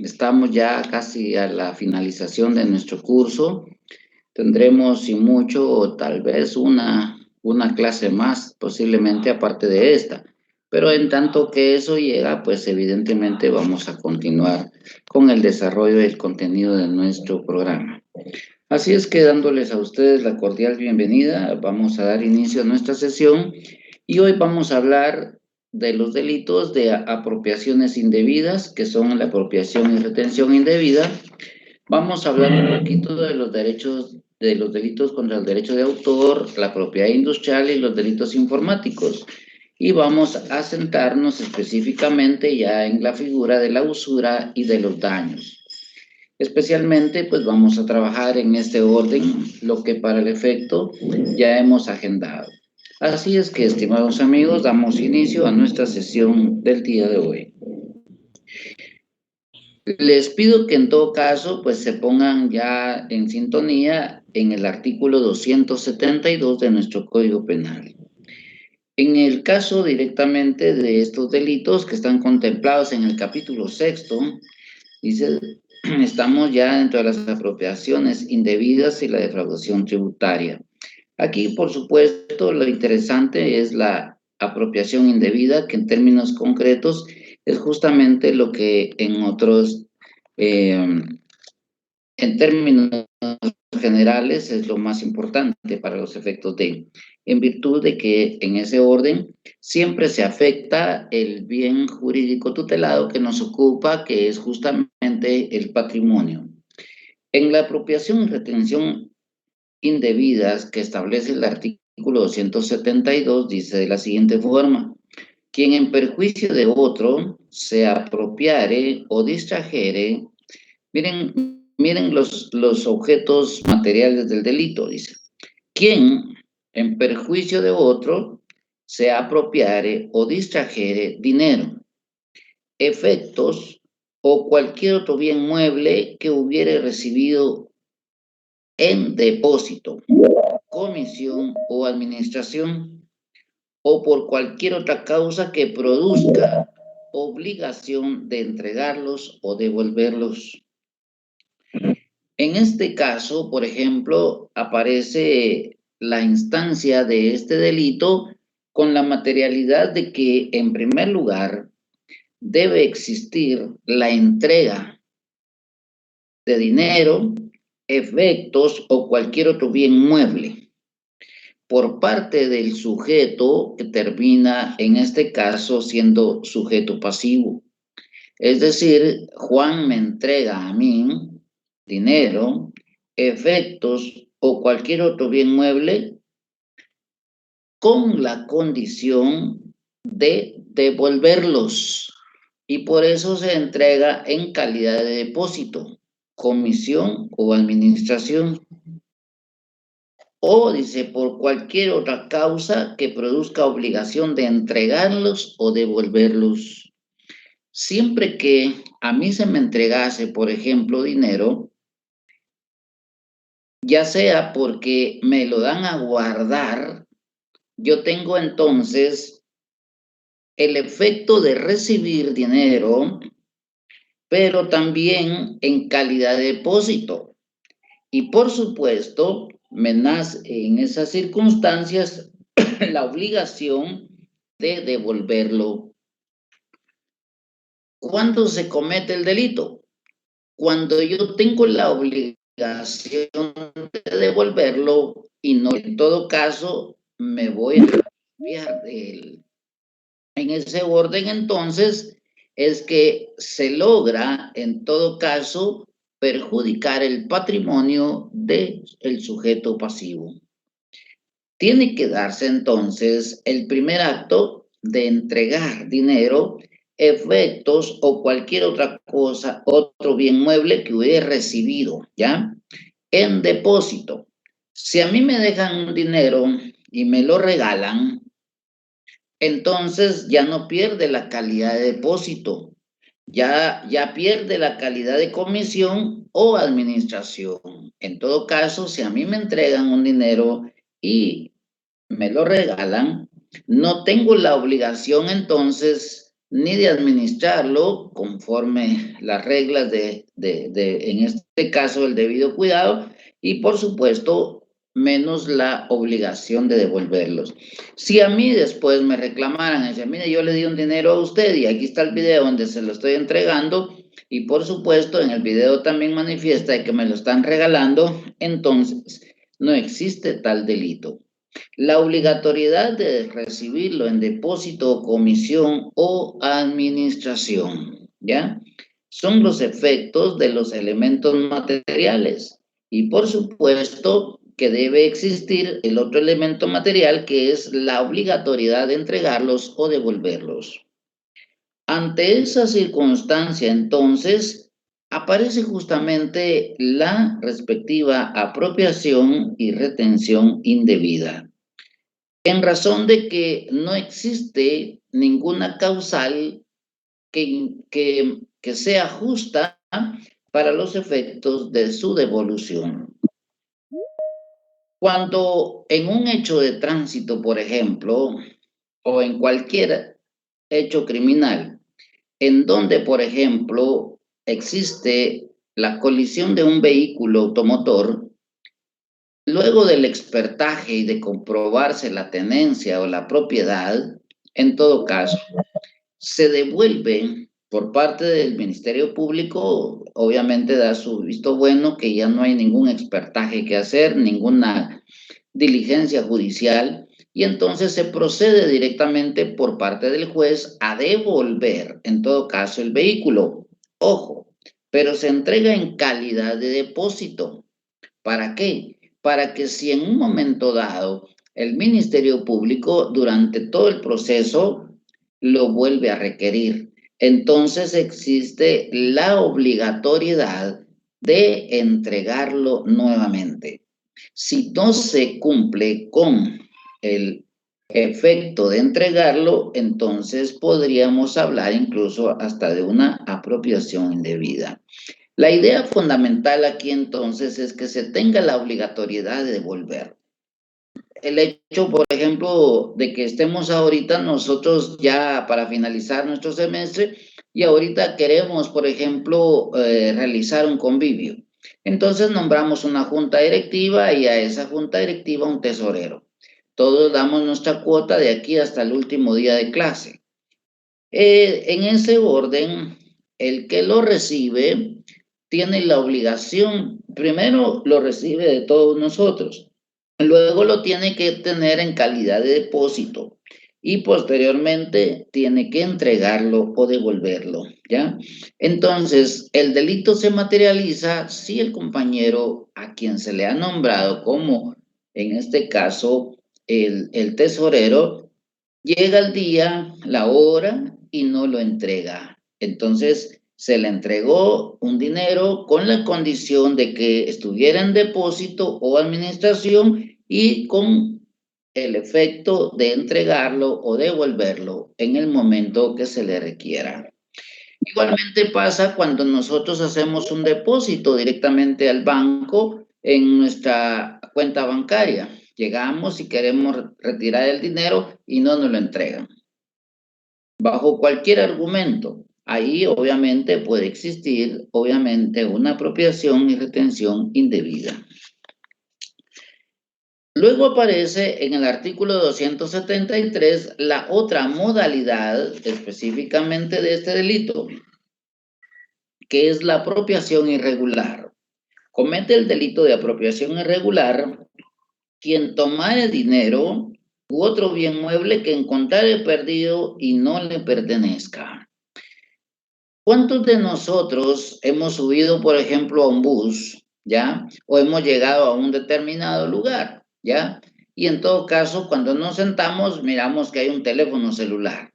Estamos ya casi a la finalización de nuestro curso. Tendremos, sin mucho, o tal vez una clase más, posiblemente aparte de esta. Pero en tanto que eso llega, pues evidentemente vamos a continuar con el desarrollo del contenido de nuestro programa. Así es que dándoles a ustedes la cordial bienvenida, vamos a dar inicio a nuestra sesión y hoy vamos a hablar de los delitos de apropiaciones indebidas, que son la apropiación y retención indebida. Vamos a hablar un poquito de los derechos, de los delitos contra el derecho de autor, la propiedad industrial y los delitos informáticos. Y vamos a centrarnos específicamente ya en la figura de la usura y de los daños. Especialmente, pues vamos a trabajar en este orden, lo que para el efecto ya hemos agendado. Así es que, estimados amigos, damos inicio a nuestra sesión del día de hoy. Les pido que en todo caso, pues se pongan ya en sintonía en el artículo 272 de nuestro Código Penal. En el caso directamente de estos delitos que están contemplados en el capítulo 6, dice, estamos ya dentro de las apropiaciones indebidas y la defraudación tributaria. Aquí, por supuesto, lo interesante es la apropiación indebida, que en términos concretos es justamente lo que en términos generales es lo más importante para los efectos en virtud de que en ese orden siempre se afecta el bien jurídico tutelado que nos ocupa, que es justamente el patrimonio. En la apropiación y retención indebidas que establece el artículo 272 dice de la siguiente forma: quien en perjuicio de otro se apropiare o distrajere. Miren los objetos materiales del delito, dice. Quien, en perjuicio de otro, se apropiare o distrajere dinero, efectos o cualquier otro bien mueble que hubiere recibido en depósito, comisión o administración, o por cualquier otra causa que produzca obligación de entregarlos o devolverlos. En este caso, por ejemplo, aparece la instancia de este delito con la materialidad de que, en primer lugar, debe existir la entrega de dinero, efectos o cualquier otro bien mueble por parte del sujeto que termina, en este caso, siendo sujeto pasivo. Es decir, Juan me entrega a mí dinero, efectos o cualquier otro bien mueble con la condición de devolverlos. Y por eso se entrega en calidad de depósito, comisión o administración. O dice, por cualquier otra causa que produzca obligación de entregarlos o devolverlos. Siempre que a mí se me entregase, por ejemplo, dinero, ya sea porque me lo dan a guardar, yo tengo entonces el efecto de recibir dinero, pero también en calidad de depósito. Y por supuesto, me nace en esas circunstancias la obligación de devolverlo. ¿Cuándo se comete el delito? Cuando yo tengo la obligación de devolverlo y no, en todo caso, me voy a desviar de él. En ese orden, entonces, es que se logra, en todo caso, perjudicar el patrimonio del sujeto pasivo. Tiene que darse, entonces, el primer acto de entregar dinero, efectos o cualquier otra cosa, otro bien mueble que hubiera recibido, ¿ya? En depósito. Si a mí me dejan un dinero y me lo regalan, entonces ya no pierde la calidad de depósito, ya pierde la calidad de comisión o administración. En todo caso, si a mí me entregan un dinero y me lo regalan, no tengo la obligación entonces ni de administrarlo conforme las reglas en este caso, el debido cuidado, y por supuesto, menos la obligación de devolverlos. Si a mí después me reclamaran, dicen, mire, yo le di un dinero a usted y aquí está el video donde se lo estoy entregando, y por supuesto, en el video también manifiesta que me lo están regalando, entonces no existe tal delito. La obligatoriedad de recibirlo en depósito, comisión o administración, ¿ya? Son los efectos de los elementos materiales. Y por supuesto que debe existir el otro elemento material que es la obligatoriedad de entregarlos o devolverlos. Ante esa circunstancia, entonces, aparece justamente la respectiva apropiación y retención indebida, en razón de que no existe ninguna causal que sea justa para los efectos de su devolución. Cuando en un hecho de tránsito, por ejemplo, o en cualquier hecho criminal, en donde, por ejemplo, existe la colisión de un vehículo automotor, luego del expertaje y de comprobarse la tenencia o la propiedad, en todo caso, se devuelve por parte del Ministerio Público, obviamente da su visto bueno que ya no hay ningún expertaje que hacer, ninguna diligencia judicial, y entonces se procede directamente por parte del juez a devolver, en todo caso, el vehículo. Ojo, pero se entrega en calidad de depósito. ¿Para qué? Para que si en un momento dado el Ministerio Público durante todo el proceso lo vuelve a requerir, entonces existe la obligatoriedad de entregarlo nuevamente. Si no se cumple con el efecto de entregarlo, entonces podríamos hablar incluso hasta de una apropiación indebida. La idea fundamental aquí entonces es que se tenga la obligatoriedad de devolver. El hecho, por ejemplo, de que estemos ahorita nosotros ya para finalizar nuestro semestre y ahorita queremos, por ejemplo, realizar un convivio. Entonces nombramos una junta directiva y a esa junta directiva un tesorero. Todos damos nuestra cuota de aquí hasta el último día de clase. En ese orden, el que lo recibe tiene la obligación, primero lo recibe de todos nosotros, luego lo tiene que tener en calidad de depósito y posteriormente tiene que entregarlo o devolverlo, ¿ya? Entonces, el delito se materializa si el compañero a quien se le ha nombrado como, en este caso, el tesorero, llega el día, la hora y no lo entrega. Entonces, se le entregó un dinero con la condición de que estuviera en depósito o administración y con el efecto de entregarlo o devolverlo en el momento que se le requiera. Igualmente pasa cuando nosotros hacemos un depósito directamente al banco en nuestra cuenta bancaria. Llegamos y queremos retirar el dinero y no nos lo entregan. Bajo cualquier argumento, ahí obviamente puede existir, obviamente, una apropiación y retención indebida. Luego aparece en el artículo 273 la otra modalidad específicamente de este delito, que es la apropiación irregular. Comete el delito de apropiación irregular quien tomare dinero u otro bien mueble que encontrare perdido y no le pertenezca. ¿Cuántos de nosotros hemos subido, por ejemplo, a un bus, ya? O hemos llegado a un determinado lugar, ya? Y en todo caso, cuando nos sentamos, miramos que hay un teléfono celular.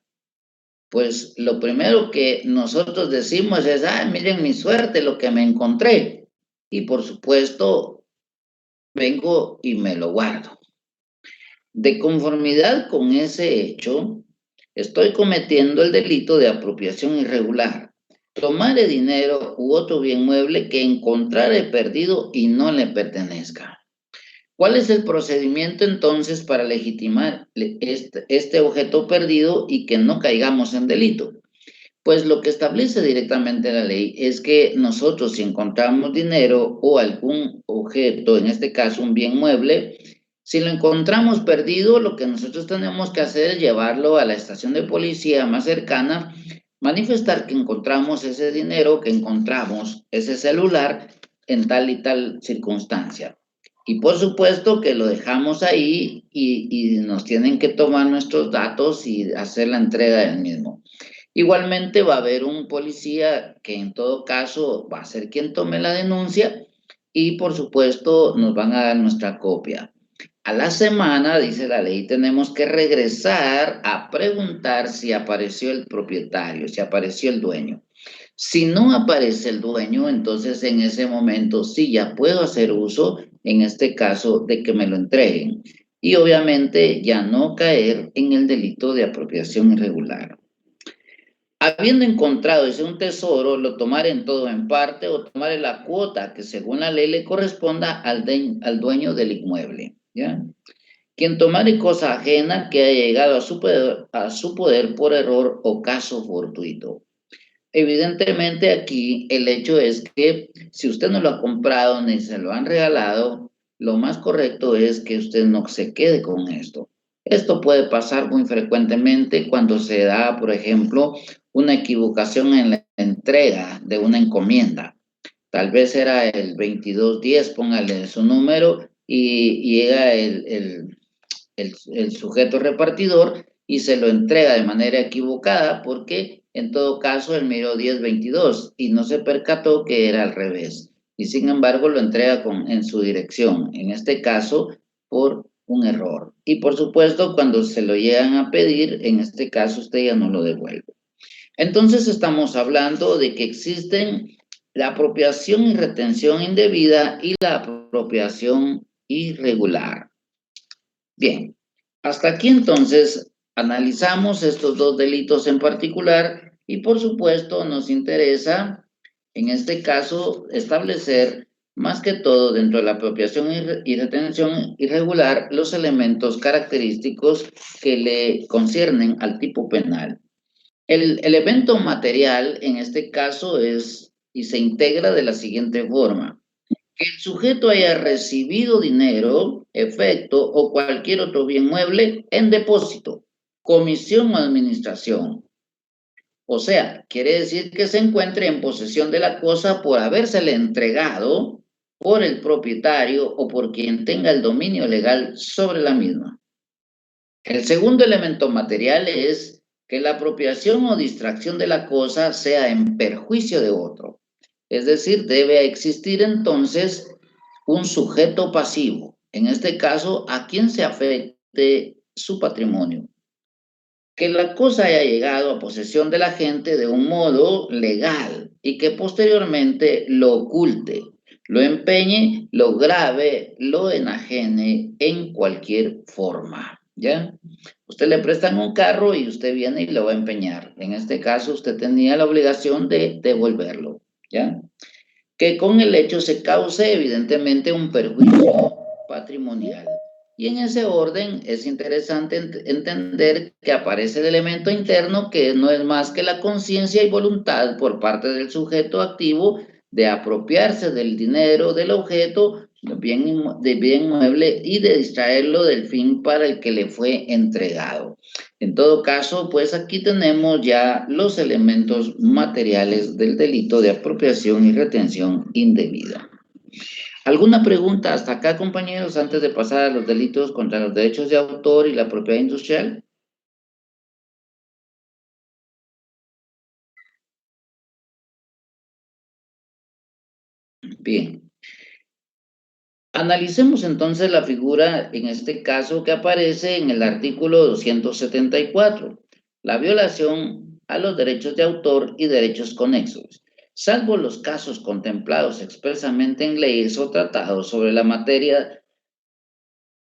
Pues lo primero que nosotros decimos es, miren mi suerte, lo que me encontré. Y por supuesto, vengo y me lo guardo. De conformidad con ese hecho, estoy cometiendo el delito de apropiación irregular. Tomare dinero u otro bien mueble que encontrare perdido y no le pertenezca. ¿Cuál es el procedimiento entonces para legitimar este objeto perdido y que no caigamos en delito? Pues lo que establece directamente la ley es que nosotros si encontramos dinero o algún objeto, en este caso un bien mueble, si lo encontramos perdido, lo que nosotros tenemos que hacer es llevarlo a la estación de policía más cercana, manifestar que encontramos ese dinero, que encontramos ese celular en tal y tal circunstancia. Y por supuesto que lo dejamos ahí y nos tienen que tomar nuestros datos y hacer la entrega del mismo. Igualmente va a haber un policía que en todo caso va a ser quien tome la denuncia y por supuesto nos van a dar nuestra copia. A la semana, dice la ley, tenemos que regresar a preguntar si apareció el propietario, si apareció el dueño. Si no aparece el dueño, entonces en ese momento sí ya puedo hacer uso, en este caso, de que me lo entreguen. Y obviamente ya no caer en el delito de apropiación irregular. Habiendo encontrado ese un tesoro, lo tomaré en todo o en parte o tomaré la cuota que según la ley le corresponda al dueño del inmueble, ¿ya? Quien tomare cosa ajena que haya llegado a su poder por error o caso fortuito. Evidentemente aquí el hecho es que si usted no lo ha comprado ni se lo han regalado, lo más correcto es que usted no se quede con esto. Esto puede pasar muy frecuentemente cuando se da, por ejemplo, una equivocación en la entrega de una encomienda. Tal vez era el 2210, póngale su número y llega el sujeto repartidor y se lo entrega de manera equivocada porque en todo caso él miró 1022 y no se percató que era al revés. Y sin embargo lo entrega en su dirección, en este caso por un error. Y por supuesto cuando se lo llegan a pedir, en este caso usted ya no lo devuelve. Entonces estamos hablando de que existen la apropiación y retención indebida y la apropiación irregular. Bien, hasta aquí entonces analizamos estos dos delitos en particular y por supuesto nos interesa en este caso establecer más que todo dentro de la apropiación y retención irregular los elementos característicos que le conciernen al tipo penal. El evento material en este caso es y se integra de la siguiente forma: que el sujeto haya recibido dinero, efecto o cualquier otro bien mueble en depósito, comisión o administración. O sea, quiere decir que se encuentre en posesión de la cosa por habérsele entregado por el propietario o por quien tenga el dominio legal sobre la misma. El segundo elemento material es que la apropiación o distracción de la cosa sea en perjuicio de otro. Es decir, debe existir entonces un sujeto pasivo, en este caso, a quien se afecte su patrimonio. Que la cosa haya llegado a posesión de la gente de un modo legal y que posteriormente lo oculte, lo empeñe, lo grave, lo enajene en cualquier forma, ¿ya? Usted le prestan un carro y usted viene y lo va a empeñar. En este caso, usted tenía la obligación de devolverlo, ¿ya? Que con el hecho se cause evidentemente un perjuicio patrimonial. Y en ese orden es interesante entender que aparece el elemento interno que no es más que la conciencia y voluntad por parte del sujeto activo de apropiarse del dinero, del objeto, de bien mueble y de distraerlo del fin para el que le fue entregado. En todo caso, pues aquí tenemos ya los elementos materiales del delito de apropiación y retención indebida. ¿Alguna pregunta hasta acá, compañeros, antes de pasar a los delitos contra los derechos de autor y la propiedad industrial? Bien. Analicemos entonces la figura, en este caso, que aparece en el artículo 274, la violación a los derechos de autor y derechos conexos, salvo los casos contemplados expresamente en leyes o tratados sobre la materia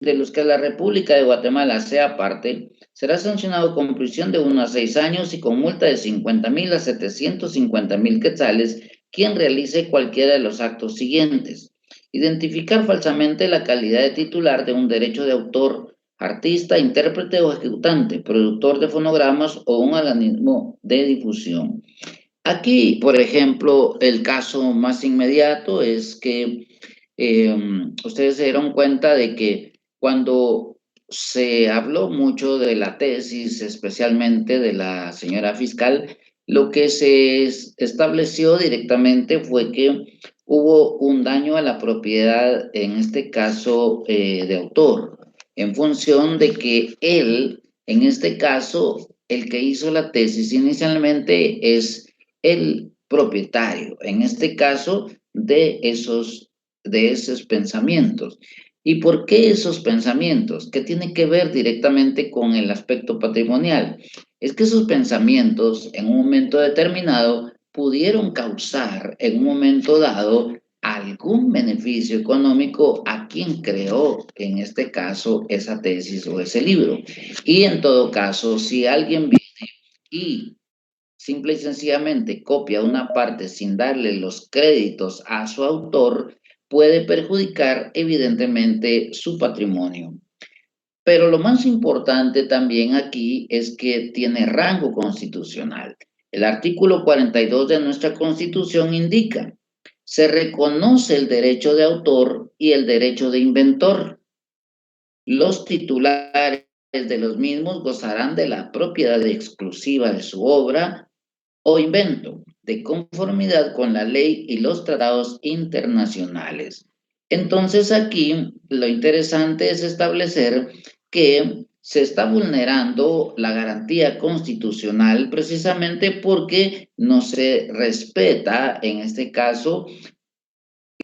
de los que la República de Guatemala sea parte, será sancionado con prisión de 1 a 6 años y con multa de 50,000 a 750,000 quetzales quien realice cualquiera de los actos siguientes: identificar falsamente la calidad de titular de un derecho de autor artista, intérprete o ejecutante, productor de fonogramas o un organismo de difusión. Aquí, por ejemplo, el caso más inmediato es que ustedes se dieron cuenta de que cuando se habló mucho de la tesis, especialmente de la señora fiscal, lo que se estableció directamente fue que hubo un daño a la propiedad, en este caso de autor, en función de que él, en este caso, el que hizo la tesis inicialmente es el propietario, en este caso, de esos pensamientos. ¿Y por qué esos pensamientos? ¿Qué tiene que ver directamente con el aspecto patrimonial? Es que esos pensamientos en un momento determinado pudieron causar en un momento dado algún beneficio económico a quien creó, en este caso, esa tesis o ese libro. Y en todo caso, si alguien viene y simple y sencillamente copia una parte sin darle los créditos a su autor, puede perjudicar evidentemente su patrimonio. Pero lo más importante también aquí es que tiene rango constitucional. El artículo 42 de nuestra Constitución indica: se reconoce el derecho de autor y el derecho de inventor. Los titulares de los mismos gozarán de la propiedad exclusiva de su obra o invento, de conformidad con la ley y los tratados internacionales. Entonces aquí lo interesante es establecer que se está vulnerando la garantía constitucional precisamente porque no se respeta, en este caso,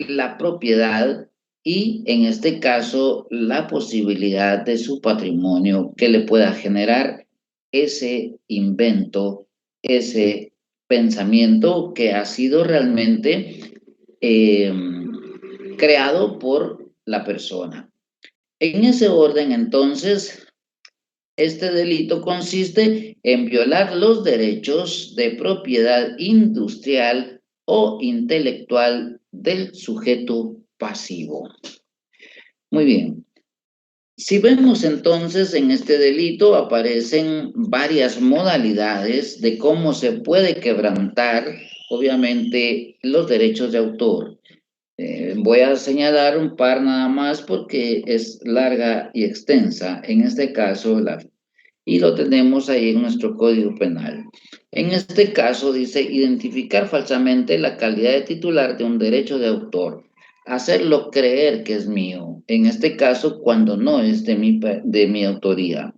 la propiedad y, en este caso, la posibilidad de su patrimonio que le pueda generar ese invento, ese pensamiento que ha sido realmente creado por la persona. En ese orden, entonces, este delito consiste en violar los derechos de propiedad industrial o intelectual del sujeto pasivo. Muy bien. Si vemos entonces en este delito aparecen varias modalidades de cómo se puede quebrantar, obviamente, los derechos de autor. Voy a señalar un par nada más porque es larga y extensa. En este caso, y lo tenemos ahí en nuestro Código Penal. En este caso dice identificar falsamente la calidad de titular de un derecho de autor, hacerlo creer que es mío, en este caso cuando no es de mi autoría.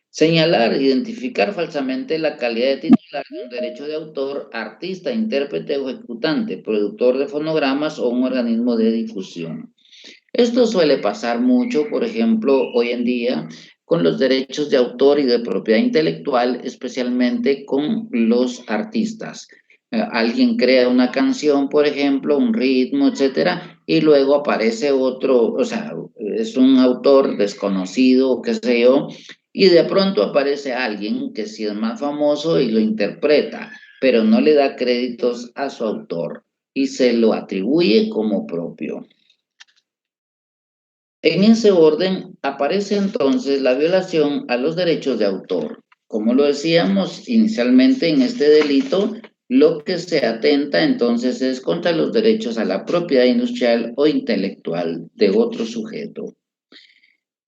Señalar, identificar falsamente la calidad de titular de un derecho de autor, artista, intérprete o ejecutante, productor de fonogramas o un organismo de difusión. Esto suele pasar mucho, por ejemplo, hoy en día con los derechos de autor y de propiedad intelectual, especialmente con los artistas. Alguien crea una canción, por ejemplo, un ritmo, etcétera, y luego aparece otro, o sea, es un autor desconocido, qué sé yo, y de pronto aparece alguien que sí es más famoso y lo interpreta, pero no le da créditos a su autor y se lo atribuye como propio. En ese orden aparece entonces la violación a los derechos de autor. Como lo decíamos inicialmente en este delito, lo que se atenta entonces es contra los derechos a la propiedad industrial o intelectual de otro sujeto.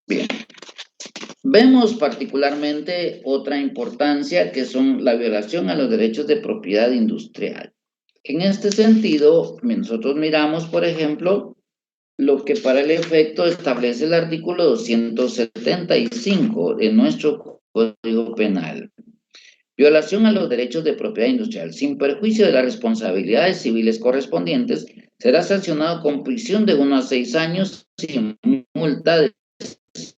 Bien. Vemos particularmente otra importancia que son la violación a los derechos de propiedad industrial. En este sentido, nosotros miramos, por ejemplo, lo que para el efecto establece el artículo 275 de nuestro Código Penal. Violación a los derechos de propiedad industrial. Sin perjuicio de las responsabilidades civiles correspondientes, será sancionado con prisión de 1 a 6 años y multa de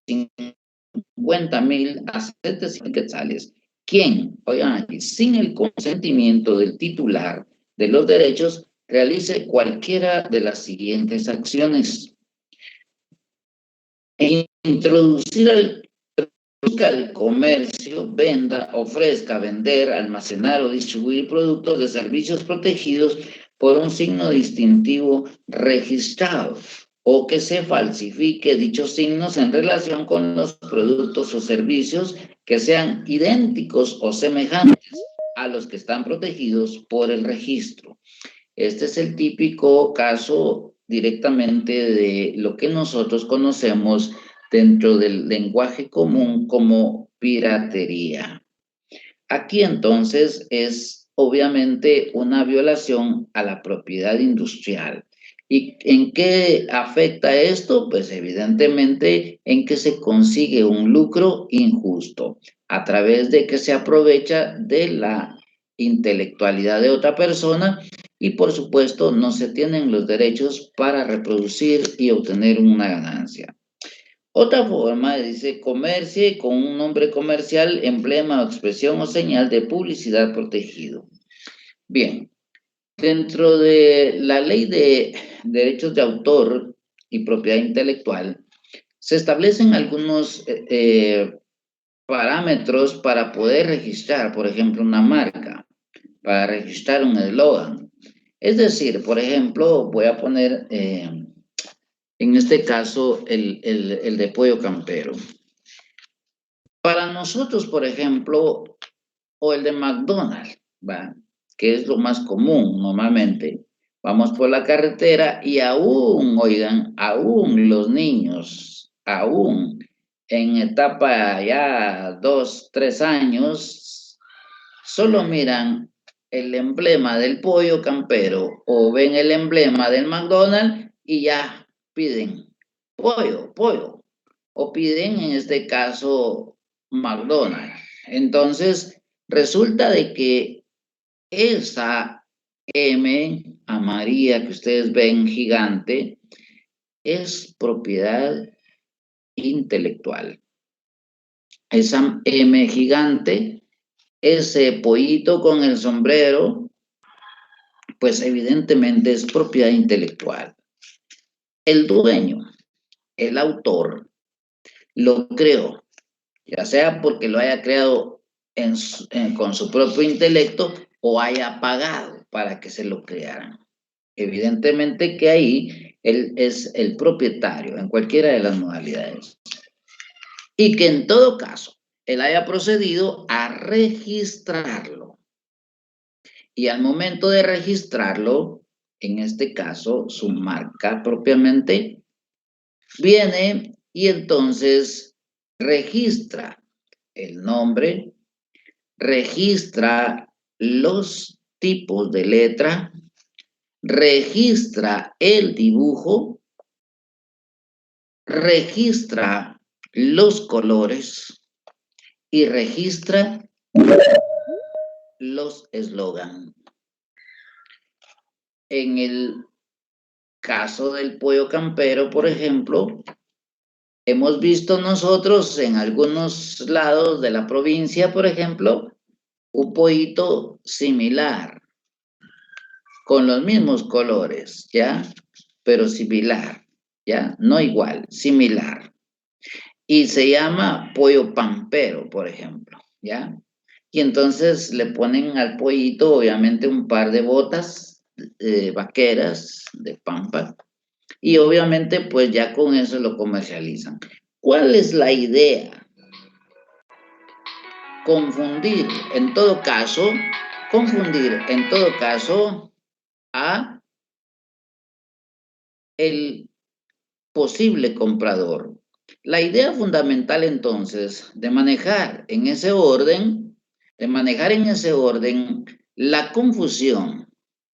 50,000 a 700 quetzales. ¿Quién? Oigan aquí, sin el consentimiento del titular de los derechos, realice cualquiera de las siguientes acciones. Introducir al comercio, venda, ofrezca, vender, almacenar o distribuir productos de servicios protegidos por un signo distintivo registrado. o que se falsifique dichos signos en relación con los productos o servicios que sean idénticos o semejantes a los que están protegidos por el registro. Este es el típico caso directamente de lo que nosotros conocemos dentro del lenguaje común como piratería. Aquí entonces es obviamente una violación a la propiedad industrial. ¿Y en qué afecta esto? Pues evidentemente en que se consigue un lucro injusto a través de que se aprovecha de la intelectualidad de otra persona y por supuesto no se tienen los derechos para reproducir y obtener una ganancia. Otra forma dice comercie con un nombre comercial, emblema, expresión o señal de publicidad protegido. Bien, dentro de la ley de derechos de autor y propiedad intelectual, se establecen algunos parámetros para poder registrar, por ejemplo, una marca, para registrar un eslogan. Es decir, por ejemplo, voy a poner en este caso el de pollo campero. Para nosotros, por ejemplo, o el de McDonald's, ¿va? Que es lo más común normalmente. Vamos por la carretera y aún, oigan, aún los niños, aún en etapa ya 2, 3 años, solo miran el emblema del pollo campero o ven el emblema del McDonald's y ya piden pollo, pollo o piden en este caso McDonald's. Entonces, resulta de que esa M amarilla que ustedes ven gigante es propiedad intelectual. Esa M gigante, ese pollito con el sombrero, pues evidentemente es propiedad intelectual. El dueño, el autor, lo creó, ya sea porque lo haya creado con su propio intelecto o haya pagado para que se lo crearan. Evidentemente que ahí él es el propietario en cualquiera de las modalidades. Y que en todo caso él haya procedido a registrarlo. Y al momento de registrarlo, en este caso su marca propiamente, viene y entonces registra el nombre, registra los tipos de letra, registra el dibujo, registra los colores y registra los eslogan. En el caso del pollo campero, por ejemplo, hemos visto nosotros en algunos lados de la provincia, por ejemplo, un pollito similar, con los mismos colores, ¿ya? Pero similar, ¿ya? No igual, similar. Y se llama pollo pampero, por ejemplo, ¿ya? Y entonces le ponen al pollito, obviamente, un par de botas vaqueras de pampa, y obviamente, pues ya con eso lo comercializan. ¿Cuál es la idea? Confundir, en todo caso, a el posible comprador. La idea fundamental entonces de manejar en ese orden, la confusión.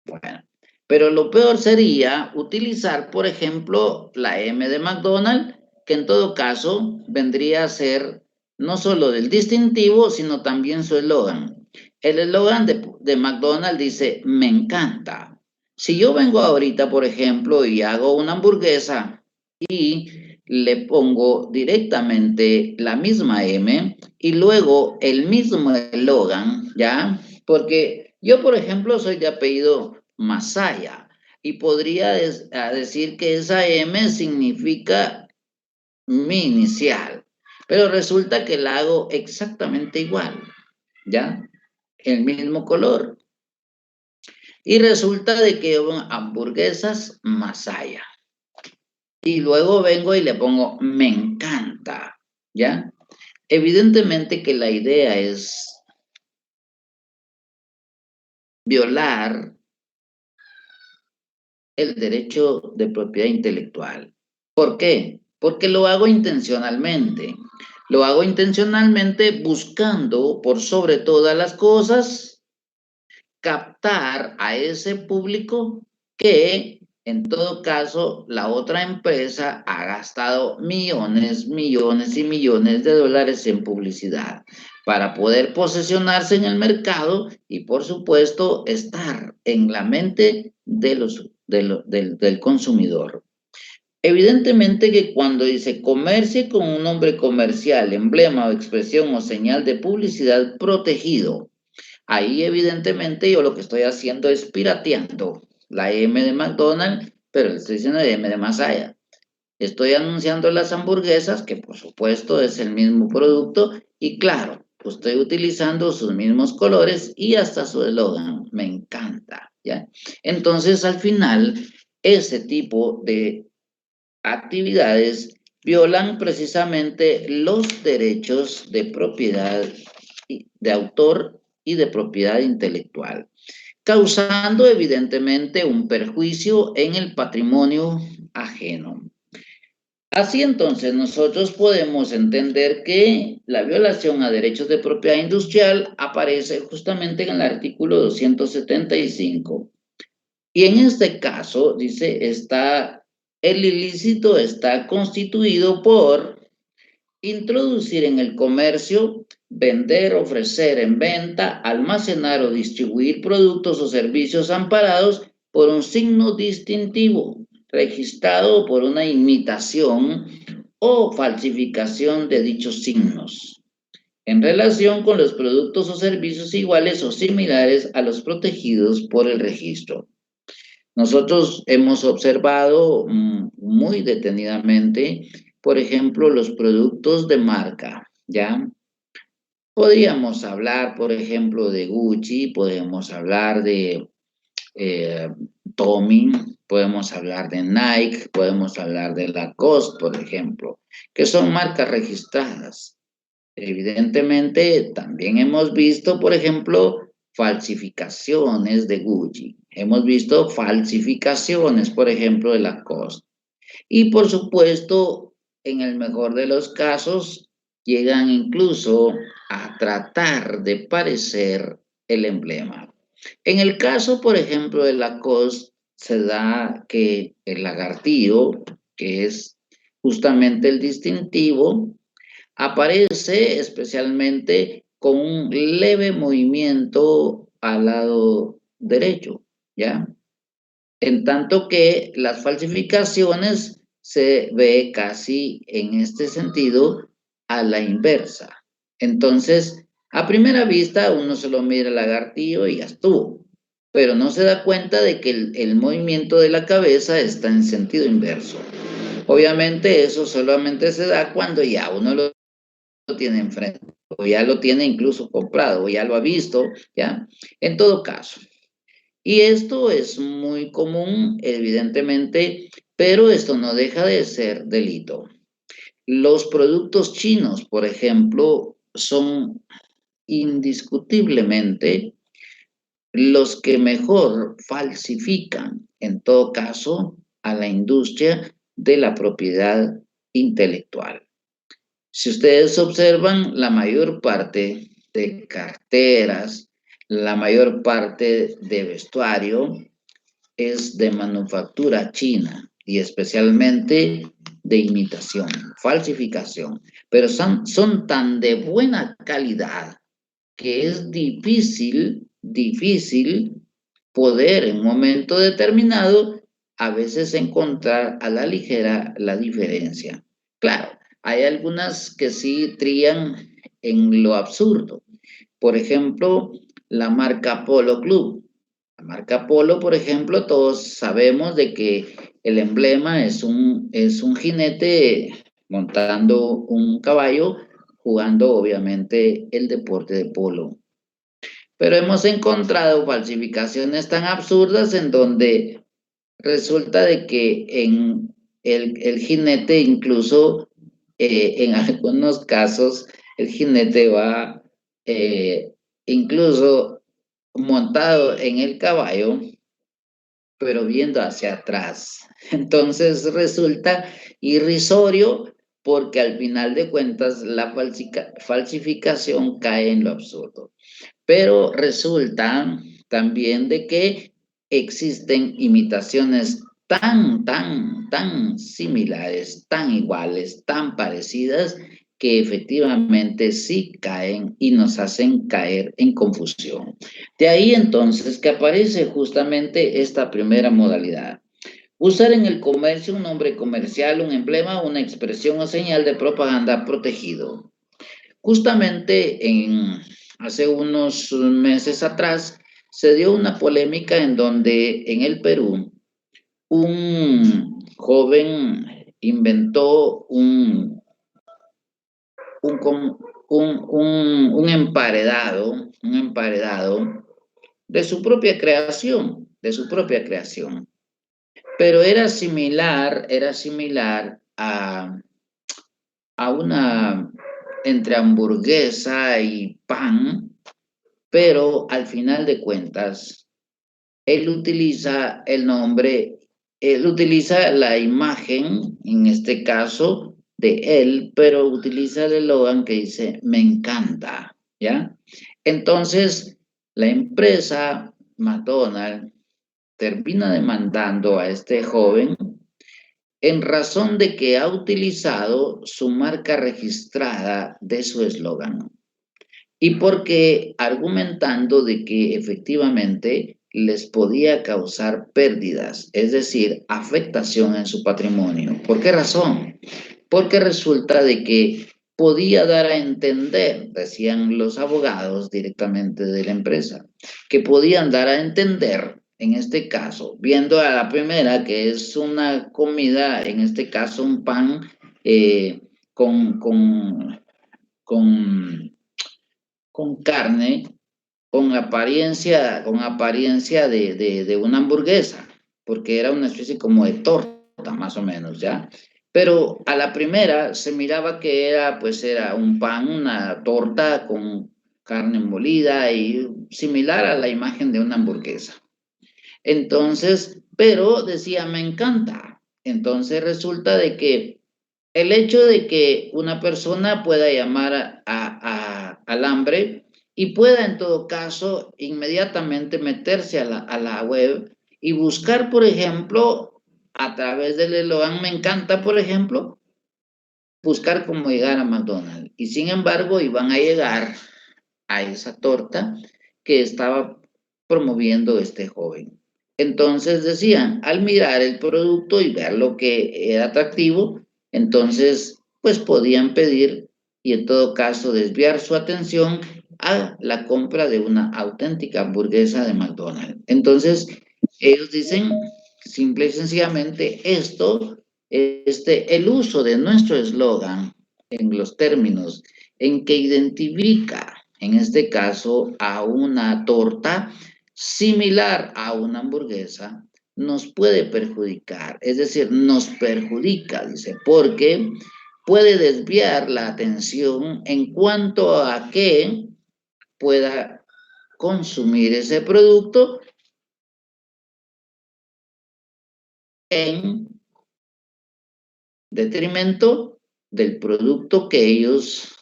Bueno, pero lo peor sería utilizar, por ejemplo, la M de McDonald's, que en todo caso vendría a ser no solo del distintivo, sino también su eslogan. El eslogan de McDonald's dice, me encanta. Si yo vengo ahorita, por ejemplo, y hago una hamburguesa y le pongo directamente la misma M y luego el mismo eslogan, ¿ya? Porque yo, por ejemplo, soy de apellido Masaya y podría decir que esa M significa mi inicial, pero resulta que la hago exactamente igual, ¿ya? El mismo color. Y resulta de que hamburguesas Masaya. y luego vengo y le pongo me encanta, ¿ya? Evidentemente que la idea es violar el derecho de propiedad intelectual. ¿Por qué? Porque lo hago intencionalmente. Lo hago intencionalmente buscando, por sobre todas las cosas, captar a ese público que, en todo caso, la otra empresa ha gastado millones, millones y millones de dólares en publicidad para poder posesionarse en el mercado y, por supuesto, estar en la mente del consumidor. Evidentemente que cuando dice comercie con un nombre comercial, emblema o expresión o señal de publicidad protegido, ahí evidentemente yo lo que estoy haciendo es pirateando la M de McDonald's, pero le estoy diciendo de M de Masaya. Estoy anunciando las hamburguesas, que por supuesto es el mismo producto, y claro, estoy utilizando sus mismos colores y hasta su eslogan. Me encanta, ¿ya? Entonces, al final, ese tipo de actividades violan precisamente los derechos de propiedad de autor y de propiedad intelectual, causando evidentemente un perjuicio en el patrimonio ajeno. Así entonces nosotros podemos entender que la violación a derechos de propiedad industrial aparece justamente en el artículo 275. Y en este caso, dice, el ilícito está constituido por introducir en el comercio, vender, ofrecer en venta, almacenar o distribuir productos o servicios amparados por un signo distintivo, registrado por una imitación o falsificación de dichos signos, en relación con los productos o servicios iguales o similares a los protegidos por el registro. Nosotros hemos observado muy detenidamente, por ejemplo, los productos de marca, ¿ya? Podríamos hablar, por ejemplo, de Gucci, podemos hablar de eh, Tommy, podemos hablar de Nike, podemos hablar de Lacoste, por ejemplo, que son marcas registradas. Evidentemente, también hemos visto, por ejemplo, falsificaciones de Gucci. Hemos visto falsificaciones, por ejemplo, de Lacoste. Y por supuesto, en el mejor de los casos, llegan incluso a tratar de parecer el emblema. En el caso, por ejemplo, de Lacoste, se da que el lagartillo, que es justamente el distintivo, aparece especialmente con un leve movimiento al lado derecho, ¿ya? En tanto que las falsificaciones se ve casi en este sentido a la inversa. Entonces, a primera vista uno solo mira el lagartillo y ya estuvo, pero no se da cuenta de que el movimiento de la cabeza está en sentido inverso. Obviamente eso solamente se da cuando ya uno lo tiene enfrente, o ya lo tiene incluso comprado, o ya lo ha visto, ¿ya? En todo caso. Y esto es muy común, evidentemente, pero esto no deja de ser delito. Los productos chinos, por ejemplo, son indiscutiblemente los que mejor falsifican, en todo caso, a la industria de la propiedad intelectual. Si ustedes observan, la mayor parte de carteras, la mayor parte de vestuario es de manufactura china y especialmente de imitación, falsificación, pero son tan de buena calidad que es difícil poder en un momento determinado a veces encontrar a la ligera la diferencia. Claro, hay algunas que sí trían en lo absurdo. Por ejemplo, la marca Polo Club. La marca Polo, por ejemplo, todos sabemos de que el emblema es un jinete montando un caballo, jugando obviamente el deporte de polo. Pero hemos encontrado falsificaciones tan absurdas en donde resulta de que el jinete incluso, en algunos casos, el jinete va incluso montado en el caballo, pero viendo hacia atrás. Entonces resulta irrisorio porque al final de cuentas la falsificación cae en lo absurdo. Pero resulta también de que existen imitaciones tan similares, tan iguales, tan parecidas, que efectivamente sí caen y nos hacen caer en confusión. De ahí entonces que aparece justamente esta primera modalidad. Usar en el comercio un nombre comercial, un emblema, una expresión o señal de propaganda protegido. Justamente hace unos meses atrás se dio una polémica en donde en el Perú un joven inventó un, un emparedado de su propia creación, pero era similar a una entre hamburguesa y pan, pero al final de cuentas, él utiliza el nombre, él utiliza la imagen, en este caso, de él, pero utiliza el eslogan que dice, me encanta, ¿ya? Entonces, la empresa McDonald's termina demandando a este joven en razón de que ha utilizado su marca registrada de su eslogan y porque argumentando de que efectivamente les podía causar pérdidas, es decir, afectación en su patrimonio. ¿Por qué razón? Porque resulta de que podía dar a entender, decían los abogados directamente de la empresa, que podían dar a entender, en este caso, viendo a la primera, que es una comida, en este caso un pan con, con, con carne, con apariencia de una hamburguesa, porque era una especie como de torta, más o menos, ¿ya? Pero a la primera se miraba que era, pues era un pan, una torta con carne molida y similar a la imagen de una hamburguesa. Entonces, pero decía, me encanta. Entonces resulta de que el hecho de que una persona pueda llamar al hambre y pueda en todo caso inmediatamente meterse a la web y buscar, por ejemplo, a través del eslogan me encanta, por ejemplo, buscar cómo llegar a McDonald's. Y sin embargo, iban a llegar a esa torta que estaba promoviendo este joven. Entonces decían, al mirar el producto y ver lo que era atractivo, entonces pues podían pedir y en todo caso desviar su atención a la compra de una auténtica hamburguesa de McDonald's. Entonces, ellos dicen simple y sencillamente esto, el uso de nuestro eslogan en los términos en que identifica, en este caso, a una torta similar a una hamburguesa, nos puede perjudicar, es decir, nos perjudica, dice, porque puede desviar la atención en cuanto a que pueda consumir ese producto en detrimento del producto que ellos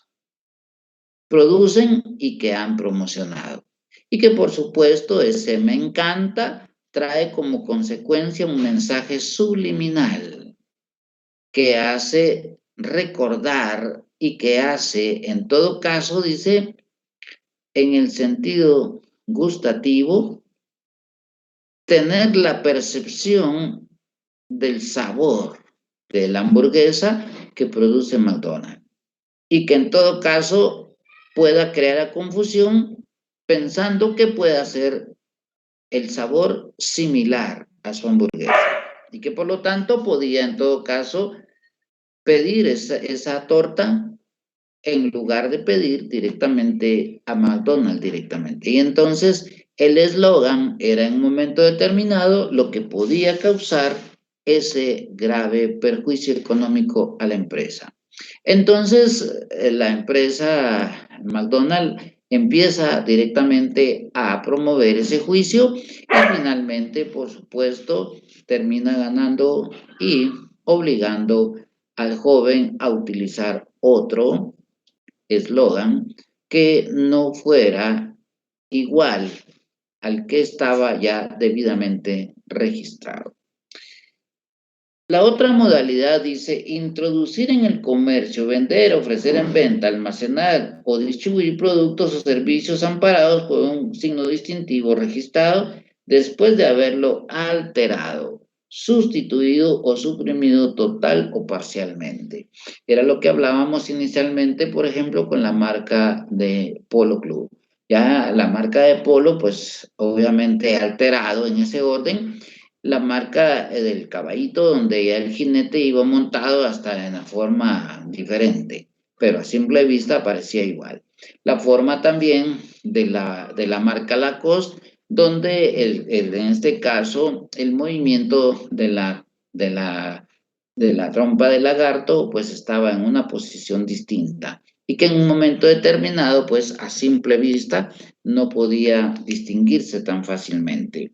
producen y que han promocionado. Y que por supuesto ese me encanta trae como consecuencia un mensaje subliminal que hace recordar y que hace, en todo caso, dice, en el sentido gustativo, tener la percepción del sabor de la hamburguesa que produce McDonald's. Y que en todo caso pueda crear a confusión pensando que puede ser el sabor similar a su hamburguesa y que por lo tanto podía en todo caso pedir esa torta en lugar de pedir directamente a McDonald's directamente. Y entonces el eslogan era en un momento determinado lo que podía causar ese grave perjuicio económico a la empresa. Entonces, la empresa McDonald's empieza directamente a promover ese juicio y finalmente, por supuesto, termina ganando y obligando al joven a utilizar otro eslogan que no fuera igual al que estaba ya debidamente registrado. La otra modalidad dice introducir en el comercio, vender, ofrecer en venta, almacenar o distribuir productos o servicios amparados por un signo distintivo registrado después de haberlo alterado, sustituido o suprimido total o parcialmente. Era lo que hablábamos inicialmente, por ejemplo, con la marca de Polo Club. Ya la marca de Polo, pues obviamente alterado en ese orden, la marca del caballito, donde ya el jinete iba montado hasta en la forma diferente, pero a simple vista parecía igual. La forma también de la marca Lacoste, donde en este caso el movimiento de la trompa del lagarto pues estaba en una posición distinta y que en un momento determinado pues a simple vista no podía distinguirse tan fácilmente.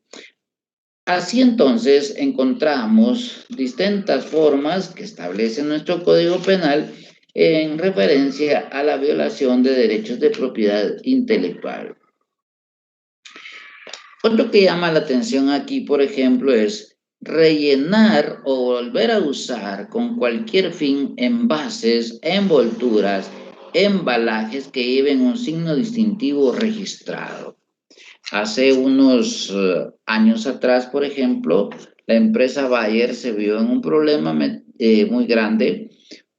Así entonces encontramos distintas formas que establece nuestro Código Penal en referencia a la violación de derechos de propiedad intelectual. Otro que llama la atención aquí, por ejemplo, es rellenar o volver a usar con cualquier fin envases, envolturas, embalajes que lleven un signo distintivo registrado. Hace unos años atrás, por ejemplo, la empresa Bayer se vio en un problema muy grande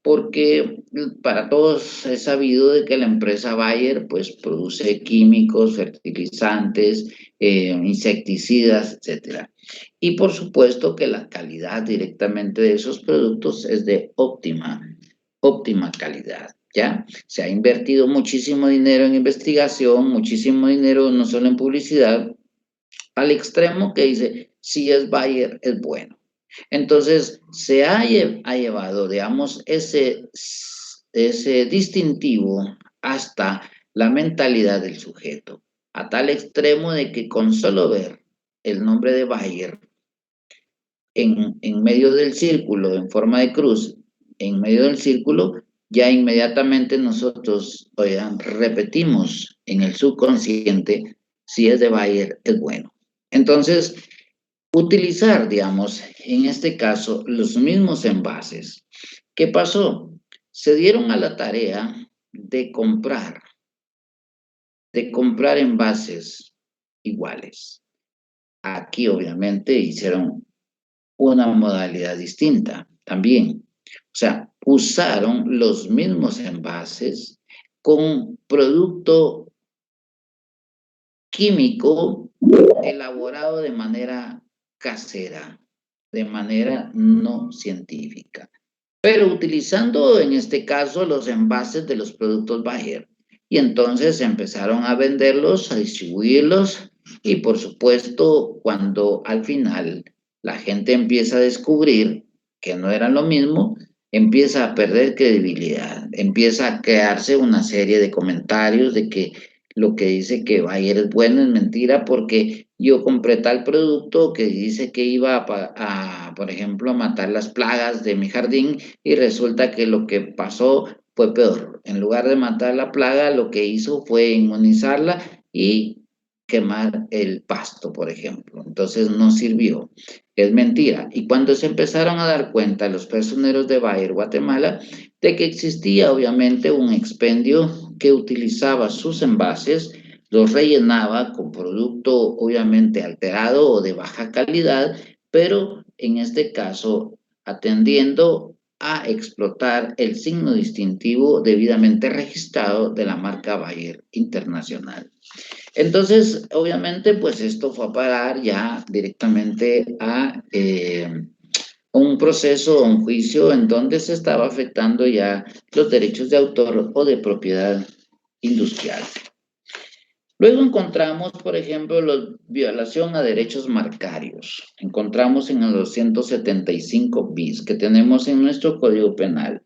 porque para todos es sabido de que la empresa Bayer pues produce químicos, fertilizantes, insecticidas, etcétera. Y por supuesto que la calidad directamente de esos productos es de óptima calidad. ¿Ya? Se ha invertido muchísimo dinero en investigación, muchísimo dinero no solo en publicidad, al extremo que dice, si es Bayer, es bueno. Entonces, se ha llevado, digamos, ese distintivo hasta la mentalidad del sujeto, a tal extremo de que con solo ver el nombre de Bayer en medio del círculo, en forma de cruz, en medio del círculo, ya inmediatamente nosotros, oigan, repetimos en el subconsciente, si es de Bayer, es bueno. Entonces, utilizar, digamos, en este caso, los mismos envases. ¿Qué pasó? Se dieron a la tarea de comprar envases iguales. Aquí, obviamente, hicieron una modalidad distinta también. O sea, usaron los mismos envases con producto químico elaborado de manera casera, de manera no científica, pero utilizando en este caso los envases de los productos Bayer. Y entonces empezaron a venderlos, a distribuirlos y por supuesto cuando al final la gente empieza a descubrir que no eran lo mismo, empieza a perder credibilidad, empieza a crearse una serie de comentarios de que lo que dice que Bayer es bueno es mentira porque yo compré tal producto que dice que iba por ejemplo, a matar las plagas de mi jardín y resulta que lo que pasó fue peor. En lugar de matar la plaga, lo que hizo fue inmunizarla y quemar el pasto, por ejemplo. Entonces no sirvió. Es mentira. Y cuando se empezaron a dar cuenta los personeros de Bayer Guatemala de que existía obviamente un expendio que utilizaba sus envases, los rellenaba con producto obviamente alterado o de baja calidad, pero en este caso atendiendo a explotar el signo distintivo debidamente registrado de la marca Bayer Internacional. Entonces, obviamente, pues esto fue a parar ya directamente a un proceso o un juicio en donde se estaba afectando ya los derechos de autor o de propiedad industrial. Luego encontramos, por ejemplo, la violación a derechos marcarios. Encontramos en el 275 bis que tenemos en nuestro Código Penal.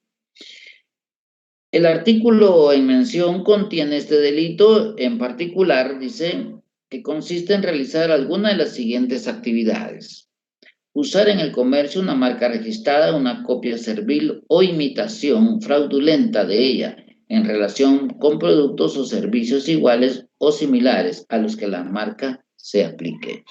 El artículo en mención contiene este delito, en particular dice que consiste en realizar alguna de las siguientes actividades. Usar en el comercio una marca registrada, una copia servil o imitación fraudulenta de ella en relación con productos o servicios iguales o similares a los que la marca se aplique.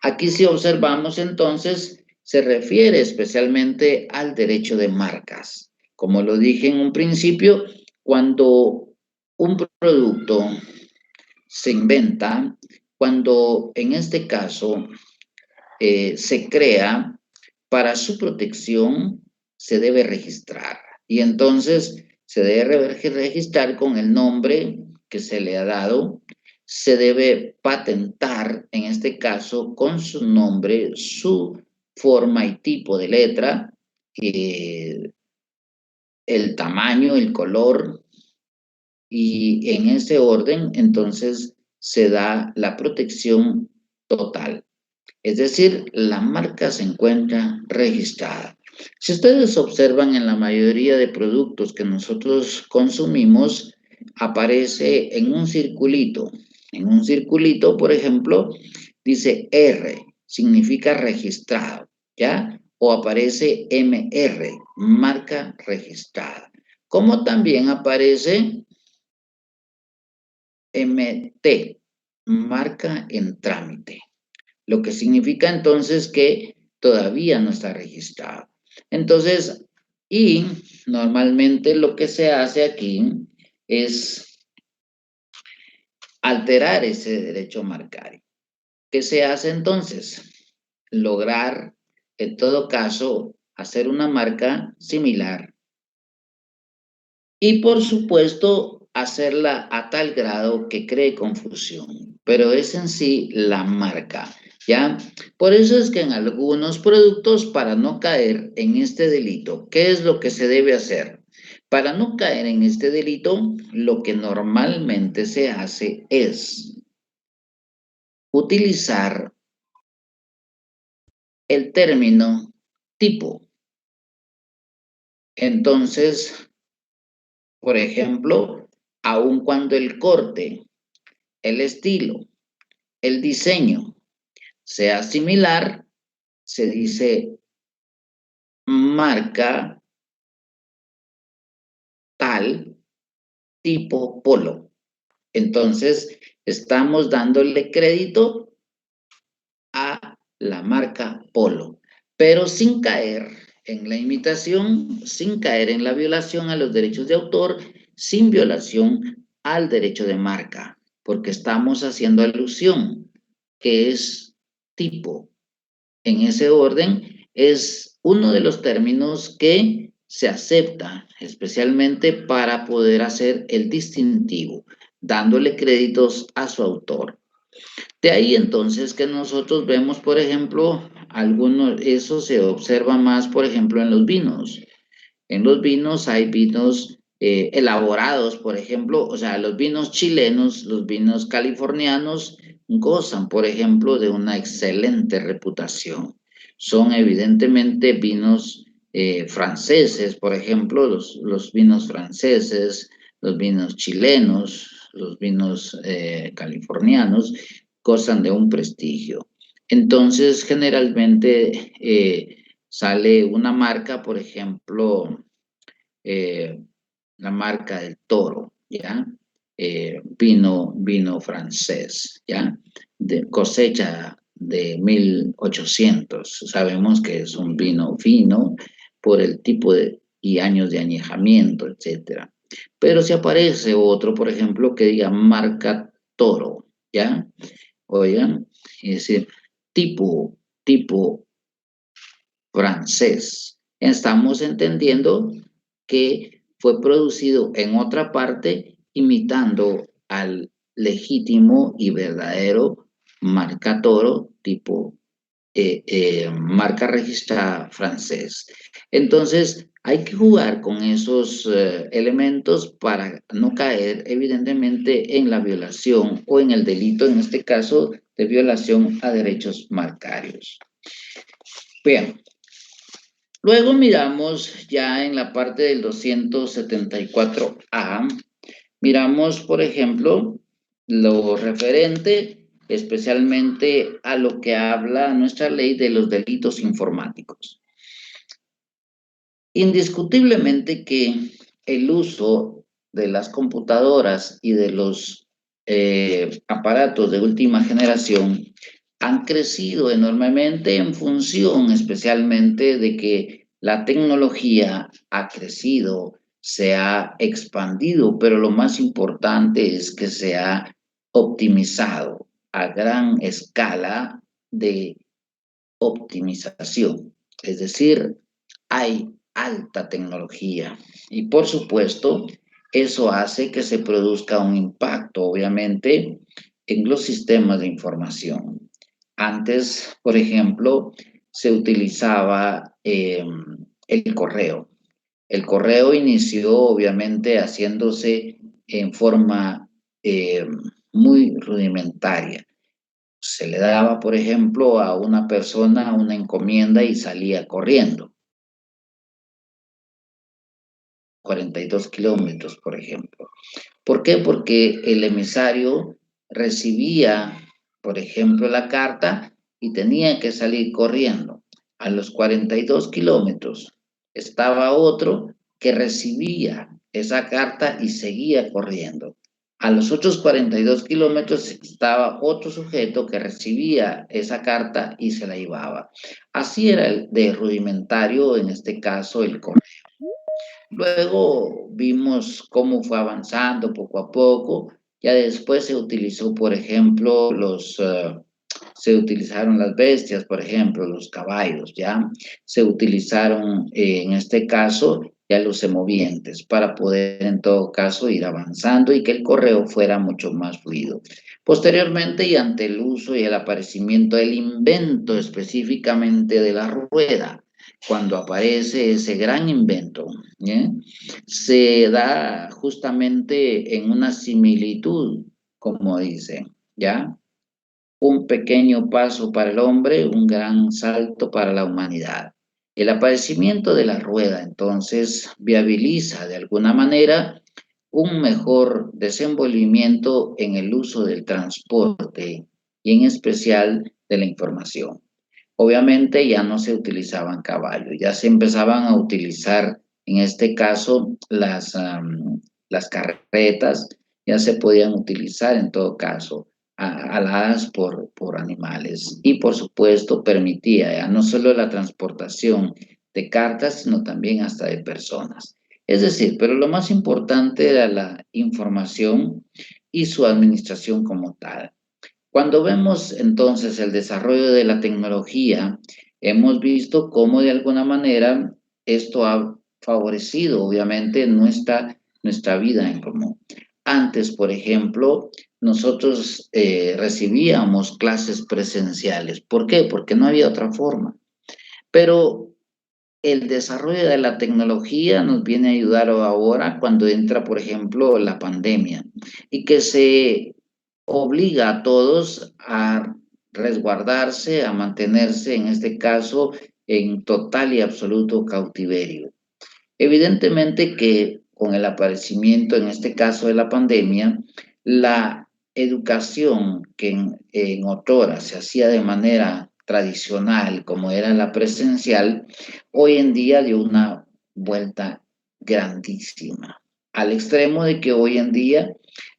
Aquí si observamos entonces, se refiere especialmente al derecho de marcas. Como lo dije en un principio, cuando un producto se inventa, cuando en este caso se crea, para su protección se debe registrar. Y entonces se debe registrar con el nombre que se le ha dado, se debe patentar, en este caso, con su nombre, su forma y tipo de letra, el tamaño, el color, y en ese orden, entonces, se da la protección total. Es decir, la marca se encuentra registrada. Si ustedes observan en la mayoría de productos que nosotros consumimos, aparece en un circulito. En un circulito, por ejemplo, dice R, significa registrado, ¿ya? O aparece MR, marca registrada. Como también aparece MT, marca en trámite, lo que significa entonces que todavía no está registrado. Entonces, y normalmente lo que se hace aquí es alterar ese derecho marcario. ¿Qué se hace entonces? Lograr, en todo caso, hacer una marca similar y, por supuesto, hacerla a tal grado que cree confusión, pero es en sí la marca, ¿ya? Por eso es que en algunos productos, para no caer en este delito, ¿qué es lo que se debe hacer? Para no caer en este delito, lo que normalmente se hace es utilizar el término tipo. Entonces, por ejemplo, aun cuando el corte, el estilo, el diseño sea similar, se dice marca tal tipo polo. Entonces, estamos dándole crédito a la marca polo, pero sin caer en la imitación, sin caer en la violación a los derechos de autor, sin violación al derecho de marca, porque estamos haciendo alusión que es tipo. En ese orden es uno de los términos que se acepta especialmente para poder hacer el distintivo, dándole créditos a su autor. De ahí entonces que nosotros vemos, por ejemplo, algunos, eso se observa más, por ejemplo, en los vinos. En los vinos hay vinos elaborados, por ejemplo, o sea, los vinos chilenos, los vinos californianos gozan, por ejemplo, de una excelente reputación. Son evidentemente vinos franceses, por ejemplo, los vinos franceses, los vinos chilenos, los vinos californianos, gozan de un prestigio. Entonces, generalmente sale una marca, por ejemplo, eh, la marca del Toro, ¿ya? Vino francés, ¿ya? De cosecha de 1800. Sabemos que es un vino fino por el tipo de, y años de añejamiento, etcétera. Pero si aparece otro, por ejemplo, que diga marca Toro, ¿ya? Oigan, es decir, tipo francés. Estamos entendiendo que fue producido en otra parte imitando al legítimo y verdadero marca Toro tipo marca registrada francés. Entonces, hay que jugar con esos elementos para no caer, evidentemente, en la violación o en el delito, en este caso, de violación a derechos marcarios. Bien. Luego miramos ya en la parte del 274A, miramos, por ejemplo, lo referente especialmente a lo que habla nuestra ley de los delitos informáticos. Indiscutiblemente que el uso de las computadoras y de los aparatos de última generación han crecido enormemente en función especialmente de que la tecnología ha crecido, se ha expandido, pero lo más importante es que se ha optimizado a gran escala de optimización. Es decir, hay alta tecnología y por supuesto eso hace que se produzca un impacto, obviamente, en los sistemas de información. Antes, por ejemplo, se utilizaba el correo. El correo inició, obviamente, haciéndose en forma muy rudimentaria. Se le daba, por ejemplo, a una persona una encomienda y salía corriendo. 42 kilómetros, por ejemplo. ¿Por qué? Porque el emisario recibía, por ejemplo, la carta y tenía que salir corriendo. A los 42 kilómetros estaba otro que recibía esa carta y seguía corriendo. A los otros 42 kilómetros estaba otro sujeto que recibía esa carta y se la llevaba. Así era el de rudimentario, en este caso, el correo. Luego vimos cómo fue avanzando poco a poco. Ya después se utilizó, por ejemplo, se utilizaron las bestias, por ejemplo, los caballos, ¿ya? Se utilizaron, en este caso, ya los semovientes para poder, en todo caso, ir avanzando y que el correo fuera mucho más fluido. Posteriormente, y ante el uso y el aparecimiento del invento específicamente de la rueda, cuando aparece ese gran invento, ¿eh? Se da justamente en una similitud, como dicen, ¿ya? Un pequeño paso para el hombre, un gran salto para la humanidad. El aparecimiento de la rueda, entonces, viabiliza de alguna manera un mejor desenvolvimiento en el uso del transporte y en especial de la información. Obviamente ya no se utilizaban caballos, ya se empezaban a utilizar, en este caso, las carretas, ya se podían utilizar en todo caso, aladas por animales. Y por supuesto permitía ya no solo la transportación de cartas, sino también hasta de personas. Es decir, pero lo más importante era la información y su administración como tal. Cuando vemos entonces el desarrollo de la tecnología, hemos visto cómo de alguna manera esto ha favorecido obviamente nuestra vida en común. Antes, por ejemplo, nosotros recibíamos clases presenciales. ¿Por qué? Porque no había otra forma. Pero el desarrollo de la tecnología nos viene a ayudar ahora cuando entra, por ejemplo, la pandemia y que se obliga a todos a resguardarse, a mantenerse, en este caso, en total y absoluto cautiverio. Evidentemente que con el aparecimiento, en este caso de la pandemia, la educación que en otrora se hacía de manera tradicional, como era la presencial, hoy en día dio una vuelta grandísima, al extremo de que hoy en día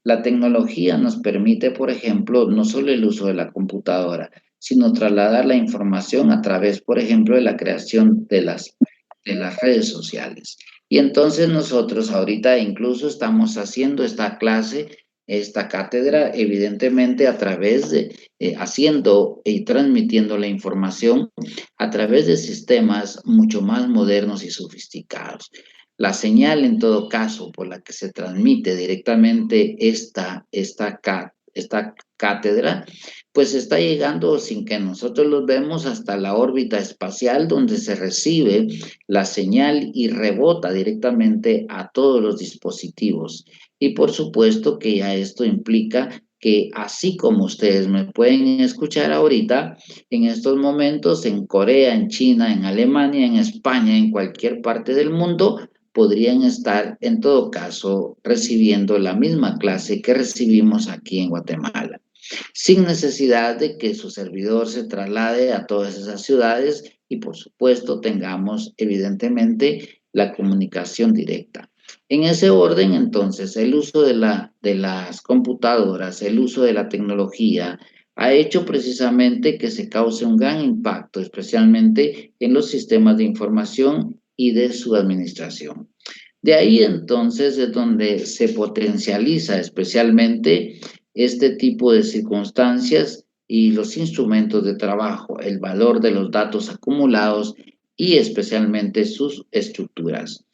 la tecnología nos permite, por ejemplo, no solo el uso de la computadora, sino trasladar la información a través, por ejemplo, de la creación de las redes sociales. Y entonces nosotros ahorita incluso estamos haciendo esta clase, esta cátedra, evidentemente a través de, haciendo y transmitiendo la información a través de sistemas mucho más modernos y sofisticados. La señal, en todo caso, por la que se transmite directamente esta cátedra, pues está llegando sin que nosotros los vemos hasta la órbita espacial donde se recibe la señal y rebota directamente a todos los dispositivos. Y por supuesto que ya esto implica que así como ustedes me pueden escuchar ahorita, en estos momentos en Corea, en China, en Alemania, en España, en cualquier parte del mundo, podrían estar en todo caso recibiendo la misma clase que recibimos aquí en Guatemala, sin necesidad de que su servidor se traslade a todas esas ciudades y por supuesto tengamos evidentemente la comunicación directa. En ese orden, entonces, el uso de las computadoras, el uso de la tecnología, ha hecho precisamente que se cause un gran impacto, especialmente en los sistemas de información y de su administración. De ahí entonces es donde se potencializa especialmente este tipo de circunstancias y los instrumentos de trabajo, el valor de los datos acumulados y especialmente sus estructuras.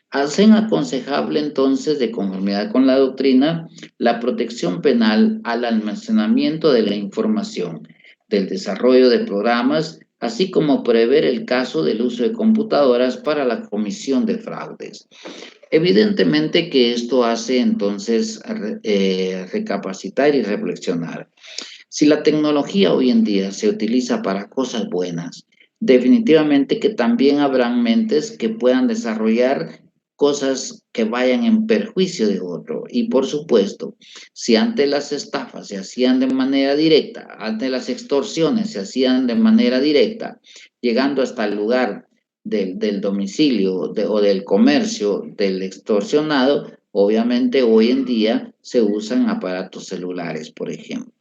Hacen aconsejable entonces, de conformidad con la doctrina, la protección penal al almacenamiento de la información, del desarrollo de programas, así como prever el caso del uso de computadoras para la comisión de fraudes. Evidentemente que esto hace entonces recapacitar y reflexionar. Si la tecnología hoy en día se utiliza para cosas buenas, definitivamente que también habrán mentes que puedan desarrollar cosas que vayan en perjuicio de otro. Y por supuesto, si antes las estafas se hacían de manera directa, antes las extorsiones se hacían de manera directa, llegando hasta el lugar del domicilio o del comercio del extorsionado, obviamente hoy en día se usan aparatos celulares, por ejemplo.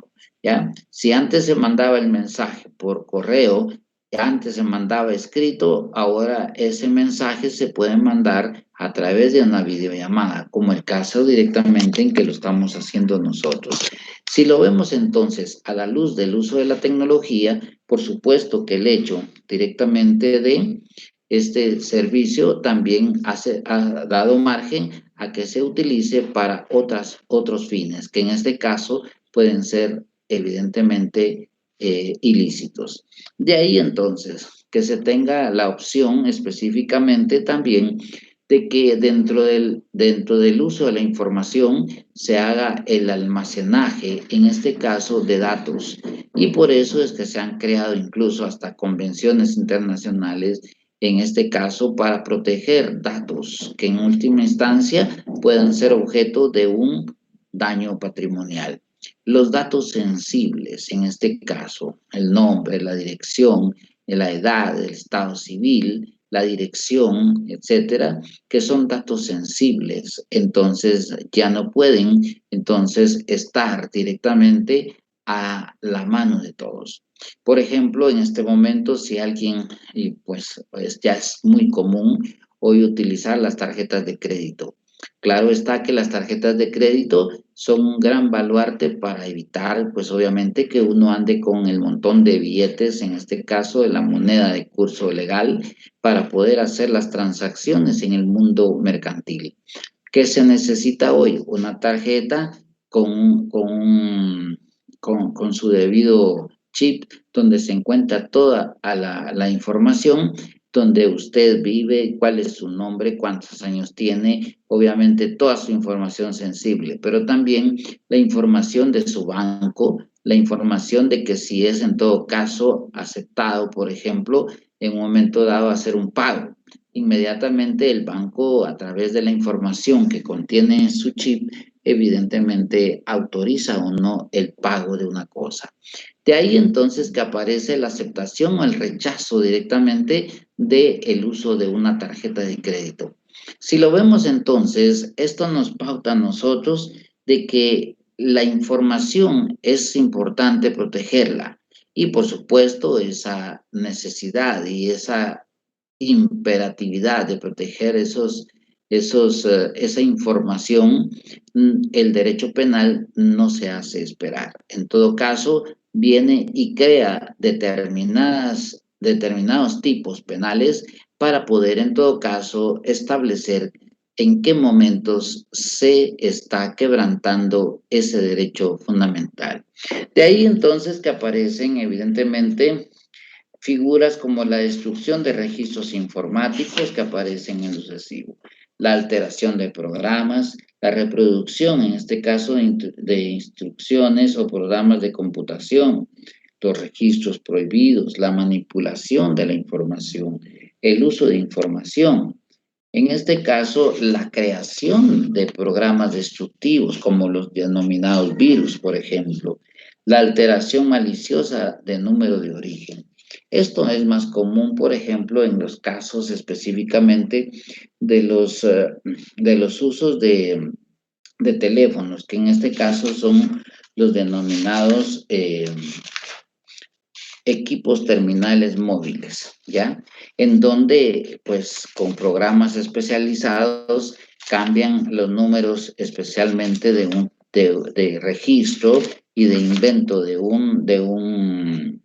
¿Ya? Si antes se mandaba el mensaje por correo, antes se mandaba escrito, ahora ese mensaje se puede mandar a través de una videollamada, como el caso directamente en que lo estamos haciendo nosotros. Si lo vemos entonces a la luz del uso de la tecnología, por supuesto que el hecho directamente de este servicio también ha dado margen a que se utilice para otros fines, que en este caso pueden ser evidentemente ilícitos. De ahí entonces que se tenga la opción específicamente también de que dentro del uso de la información se haga el almacenaje, en este caso, de datos. Y por eso es que se han creado incluso hasta convenciones internacionales, en este caso, para proteger datos que en última instancia puedan ser objeto de un daño patrimonial. Los datos sensibles, en este caso, el nombre, la dirección, la edad, el estado civil, la dirección, etcétera, que son datos sensibles, entonces ya no pueden entonces estar directamente a la mano de todos. Por ejemplo, en este momento, si alguien, y pues ya es muy común hoy utilizar las tarjetas de crédito. Claro está que las tarjetas de crédito son un gran baluarte para evitar, pues obviamente, que uno ande con el montón de billetes, en este caso de la moneda de curso legal, para poder hacer las transacciones en el mundo mercantil. ¿Qué se necesita hoy? Una tarjeta con su debido chip, donde se encuentra toda la información, donde usted vive, cuál es su nombre, cuántos años tiene, obviamente toda su información sensible, pero también la información de su banco, la información de que si es en todo caso aceptado, por ejemplo, en un momento dado hacer un pago. Inmediatamente el banco, a través de la información que contiene su chip, evidentemente autoriza o no el pago de una cosa. De ahí entonces que aparece la aceptación o el rechazo directamente del uso de una tarjeta de crédito. Si lo vemos entonces, esto nos pauta a nosotros de que la información es importante protegerla y por supuesto esa necesidad y esa imperatividad de proteger esa información, el derecho penal no se hace esperar. En todo caso, viene y crea determinados tipos penales para poder, en todo caso, establecer en qué momentos se está quebrantando ese derecho fundamental. De ahí entonces que aparecen evidentemente figuras como la destrucción de registros informáticos que aparecen en lo sucesivo, la alteración de programas, la reproducción, en este caso, de instrucciones o programas de computación, los registros prohibidos, la manipulación de la información, el uso de información. En este caso, la creación de programas destructivos como los denominados virus, por ejemplo, la alteración maliciosa de número de origen. Esto es más común, por ejemplo, en los casos específicamente de los usos de teléfonos, que en este caso son los denominados equipos terminales móviles, ¿ya? En donde, pues, con programas especializados cambian los números especialmente de registro y de invento de un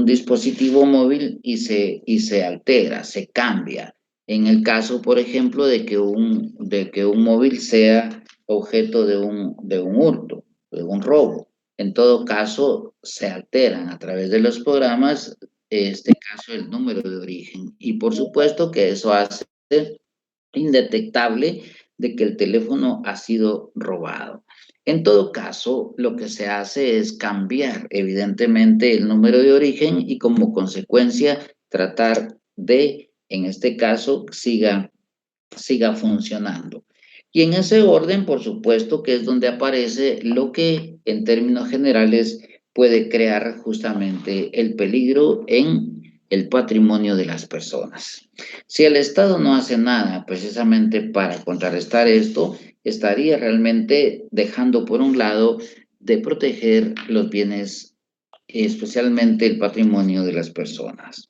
dispositivo móvil y se altera, se cambia. En el caso, por ejemplo, de que un móvil sea objeto de un hurto, de un robo. En todo caso, se alteran a través de los programas, en este caso, el número de origen. Y por supuesto que eso hace indetectable de que el teléfono ha sido robado. En todo caso, lo que se hace es cambiar evidentemente el número de origen y como consecuencia tratar de, en este caso, siga funcionando. Y en ese orden, por supuesto, que es donde aparece lo que en términos generales puede crear justamente el peligro en el patrimonio de las personas. Si el Estado no hace nada precisamente para contrarrestar esto, estaría realmente dejando por un lado de proteger los bienes, especialmente el patrimonio de las personas.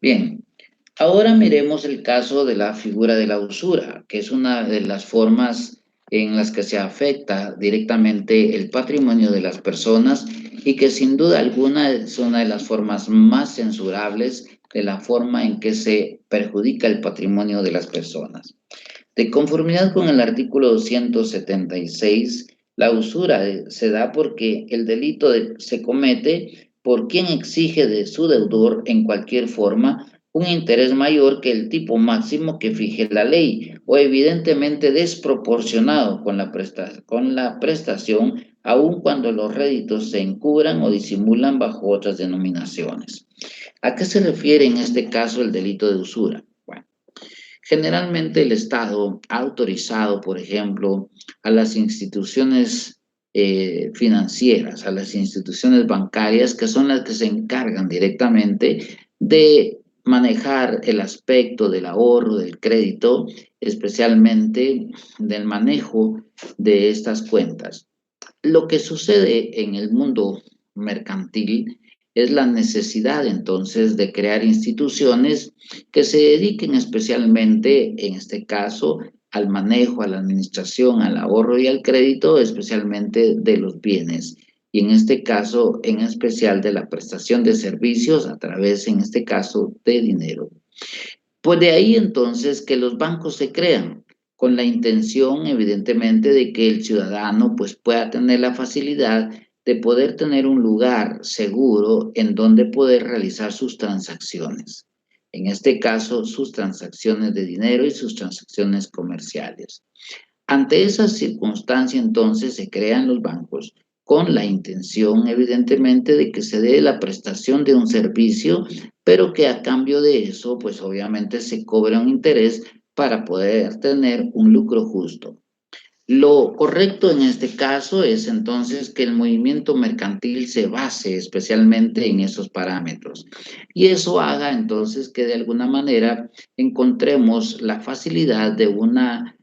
Bien, ahora miremos el caso de la figura de la usura, que es una de las formas en las que se afecta directamente el patrimonio de las personas y que sin duda alguna es una de las formas más censurables de la forma en que se perjudica el patrimonio de las personas. De conformidad con el artículo 276, la usura se da porque el delito se comete por quien exige de su deudor en cualquier forma un interés mayor que el tipo máximo que fije la ley o evidentemente desproporcionado con la prestación, aun cuando los réditos se encubran o disimulan bajo otras denominaciones. ¿A qué se refiere en este caso el delito de usura? Bueno, generalmente el Estado ha autorizado, por ejemplo, a las instituciones financieras, a las instituciones bancarias, que son las que se encargan directamente de manejar el aspecto del ahorro, del crédito, especialmente del manejo de estas cuentas. Lo que sucede en el mundo mercantil es la necesidad entonces de crear instituciones que se dediquen especialmente, en este caso, al manejo, a la administración, al ahorro y al crédito, especialmente de los bienes. Y en este caso, en especial de la prestación de servicios a través, en este caso, de dinero. Pues de ahí entonces que los bancos se crean con la intención, evidentemente, de que el ciudadano pues pueda tener la facilidad de poder tener un lugar seguro en donde poder realizar sus transacciones. En este caso, sus transacciones de dinero y sus transacciones comerciales. Ante esa circunstancia, entonces, se crean los bancos con la intención, evidentemente, de que se dé la prestación de un servicio, pero que a cambio de eso, pues obviamente se cobra un interés para poder tener un lucro justo. Lo correcto en este caso es entonces que el movimiento mercantil se base especialmente en esos parámetros y eso haga entonces que de alguna manera encontremos la facilidad de una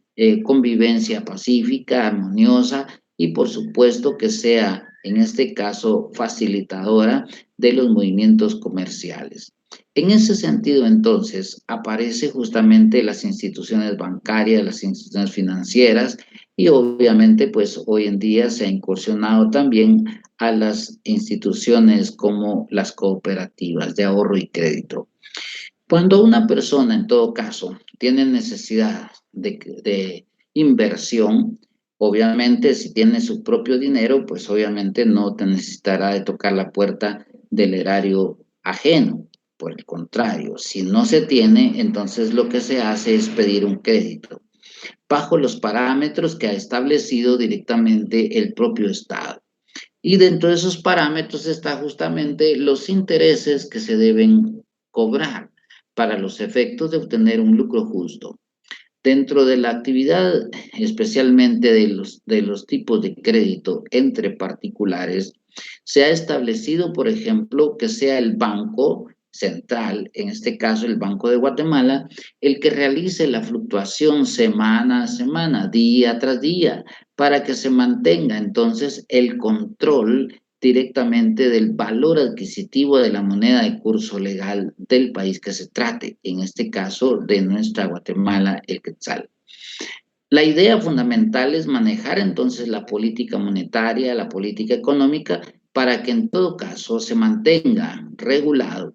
convivencia pacífica, armoniosa y por supuesto que sea en este caso facilitadora de los movimientos comerciales. En ese sentido, entonces, aparece justamente las instituciones bancarias, las instituciones financieras, y obviamente, pues hoy en día se ha incursionado también a las instituciones como las cooperativas de ahorro y crédito. Cuando una persona, en todo caso, tiene necesidad de inversión, obviamente, si tiene su propio dinero, pues obviamente no te necesitará de tocar la puerta del erario ajeno. Por el contrario, si no se tiene, entonces lo que se hace es pedir un crédito bajo los parámetros que ha establecido directamente el propio Estado. Y dentro de esos parámetros está justamente los intereses que se deben cobrar para los efectos de obtener un lucro justo. Dentro de la actividad, especialmente de los tipos de crédito entre particulares, se ha establecido, por ejemplo, que sea el Banco Central, en este caso el Banco de Guatemala, el que realice la fluctuación semana a semana, día tras día, para que se mantenga entonces el control directamente del valor adquisitivo de la moneda de curso legal del país que se trate, en este caso de nuestra Guatemala, el quetzal. La idea fundamental es manejar entonces la política monetaria, la política económica, para que en todo caso se mantenga regulado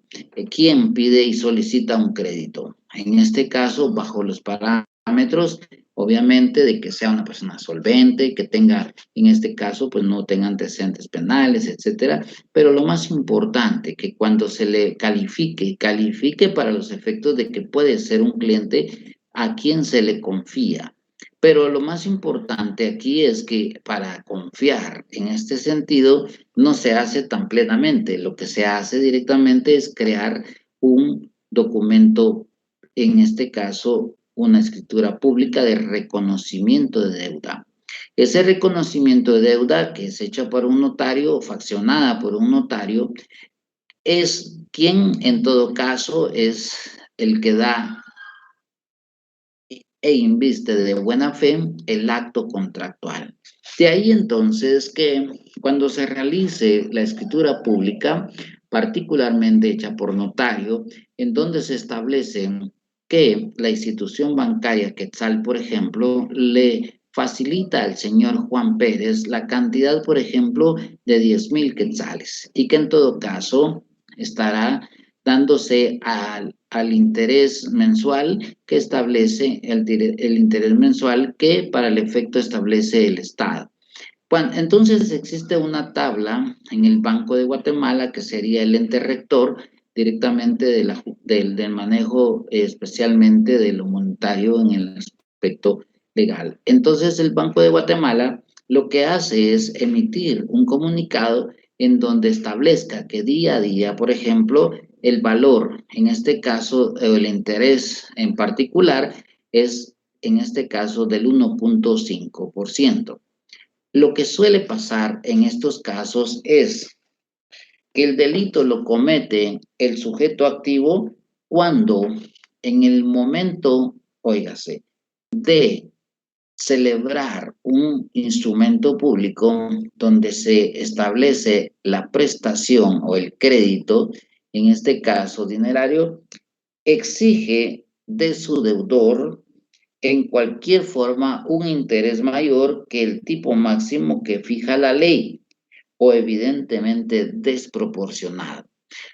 quién pide y solicita un crédito. En este caso, bajo los parámetros, obviamente, de que sea una persona solvente, que tenga, en este caso, pues no tenga antecedentes penales, etcétera. Pero lo más importante, que cuando se le califique para los efectos de que puede ser un cliente a quien se le confía. Pero lo más importante aquí es que para confiar en este sentido no se hace tan plenamente. Lo que se hace directamente es crear un documento, en este caso una escritura pública de reconocimiento de deuda. Ese reconocimiento de deuda, que es hecha por un notario o faccionada por un notario, es quien en todo caso es el que da e inviste de buena fe el acto contractual. De ahí entonces que cuando se realice la escritura pública, particularmente hecha por notario, en donde se establece que la institución bancaria Quetzal, por ejemplo, le facilita al señor Juan Pérez la cantidad, por ejemplo, de 10,000 quetzales y que en todo caso estará dándose al interés mensual que establece el interés mensual que para el efecto establece el Estado. Bueno, entonces existe una tabla en el Banco de Guatemala que sería el ente rector directamente del manejo especialmente de lo monetario en el aspecto legal. Entonces el Banco de Guatemala lo que hace es emitir un comunicado en donde establezca que día a día, por ejemplo, el valor, en este caso, el interés en particular, es en este caso del 1.5%. Lo que suele pasar en estos casos es que el delito lo comete el sujeto activo cuando en el momento, óigase, de celebrar un instrumento público donde se establece la prestación o el crédito, en este caso dinerario, exige de su deudor en cualquier forma un interés mayor que el tipo máximo que fija la ley o evidentemente desproporcionado.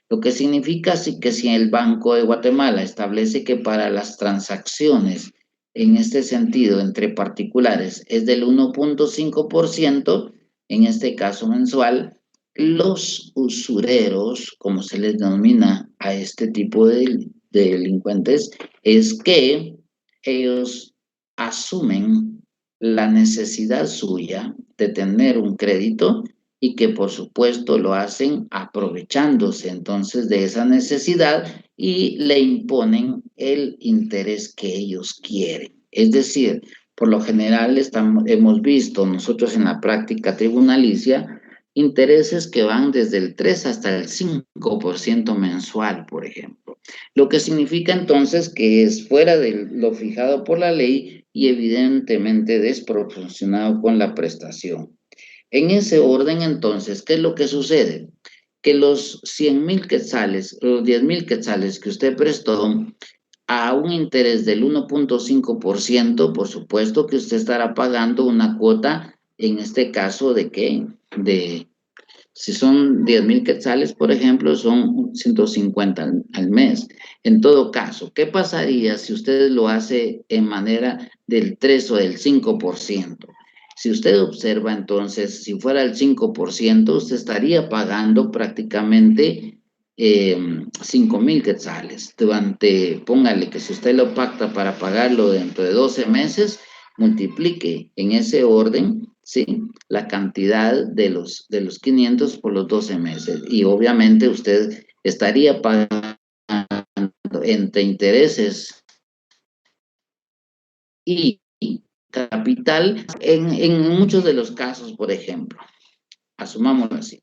Lo que significa así que si el Banco de Guatemala establece que para las transacciones en este sentido entre particulares es del 1.5%, en este caso mensual, los usureros, como se les denomina a este tipo de delincuentes, es que ellos asumen la necesidad suya de tener un crédito y que por supuesto lo hacen aprovechándose entonces de esa necesidad y le imponen el interés que ellos quieren. Es decir, por lo general hemos visto nosotros en la práctica tribunalicia intereses que van desde el 3 hasta el 5% mensual, por ejemplo. Lo que significa entonces que es fuera de lo fijado por la ley y evidentemente desproporcionado con la prestación. En ese orden, entonces, ¿qué es lo que sucede? Que los 100,000 quetzales, los 10,000 quetzales que usted prestó a un interés del 1.5%, por supuesto que usted estará pagando una cuota, en este caso, ¿de qué? Si son 10,000 quetzales, por ejemplo, son 150 al mes. En todo caso, ¿qué pasaría si usted lo hace en manera del 3 o del 5%? Si usted observa, entonces, si fuera el 5%, usted estaría pagando prácticamente 5,000 quetzales. Póngale que si usted lo pacta para pagarlo dentro de 12 meses, multiplique en ese orden, ¿sí?, la cantidad de los 500 por los 12 meses. Y obviamente usted estaría pagando entre intereses y capital en muchos de los casos, por ejemplo. Asumámoslo así.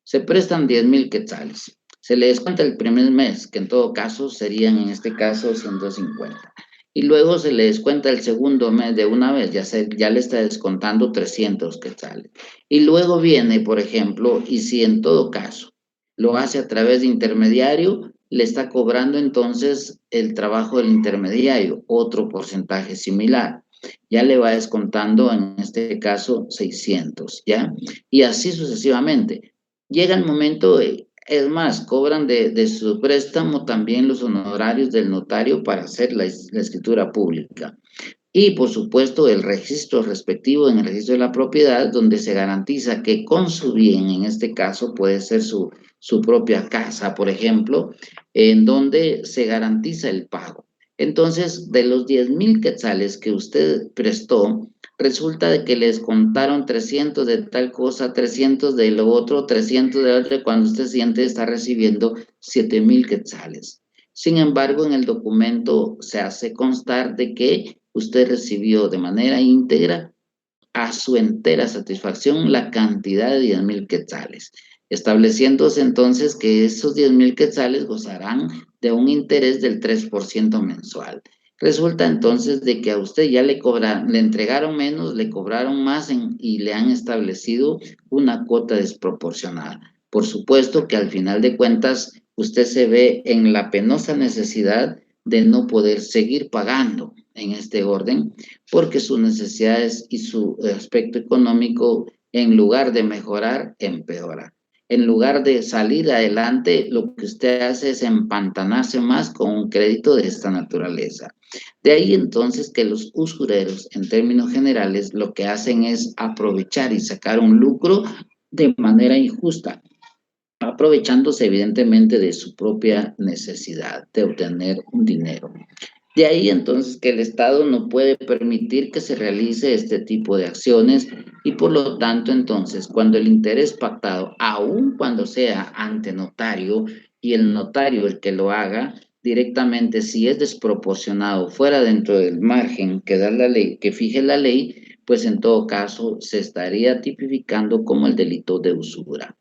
Se prestan 10,000 quetzales. Se le descuenta el primer mes, que en todo caso serían en este caso 150. Y luego se le descuenta el segundo mes de una vez, ya le está descontando 300 quetzales. Y luego viene, por ejemplo, y si en todo caso lo hace a través de intermediario, le está cobrando entonces el trabajo del intermediario, otro porcentaje similar. Ya le va descontando en este caso 600, ¿ya? Y así sucesivamente. Llega el momento, es más, cobran de su préstamo también los honorarios del notario para hacer la escritura pública. Y, por supuesto, el registro respectivo en el registro de la propiedad, donde se garantiza que con su bien, en este caso puede ser su propia casa, por ejemplo, en donde se garantiza el pago. Entonces, de los 10,000 quetzales que usted prestó, resulta de que les contaron 300 de tal cosa, 300 de lo otro, 300 de otro, y cuando usted siente está recibiendo 7,000 quetzales. Sin embargo, en el documento se hace constar de que usted recibió de manera íntegra, a su entera satisfacción, la cantidad de 10,000 quetzales, estableciéndose entonces que esos 10,000 quetzales gozarán de un interés del 3% mensual. Resulta entonces de que a usted ya le entregaron menos, le cobraron más y le han establecido una cuota desproporcionada. Por supuesto que al final de cuentas usted se ve en la penosa necesidad de no poder seguir pagando en este orden, porque sus necesidades y su aspecto económico, en lugar de mejorar, empeora. En lugar de salir adelante, lo que usted hace es empantanarse más con un crédito de esta naturaleza. De ahí entonces que los usureros, en términos generales, lo que hacen es aprovechar y sacar un lucro de manera injusta, aprovechándose evidentemente de su propia necesidad de obtener un dinero. De ahí entonces que el Estado no puede permitir que se realice este tipo de acciones y por lo tanto entonces cuando el interés pactado, aun cuando sea ante notario y el notario el que lo haga, directamente si es desproporcionado fuera dentro del margen que da la ley, que fije la ley, pues en todo caso se estaría tipificando como el delito de usura.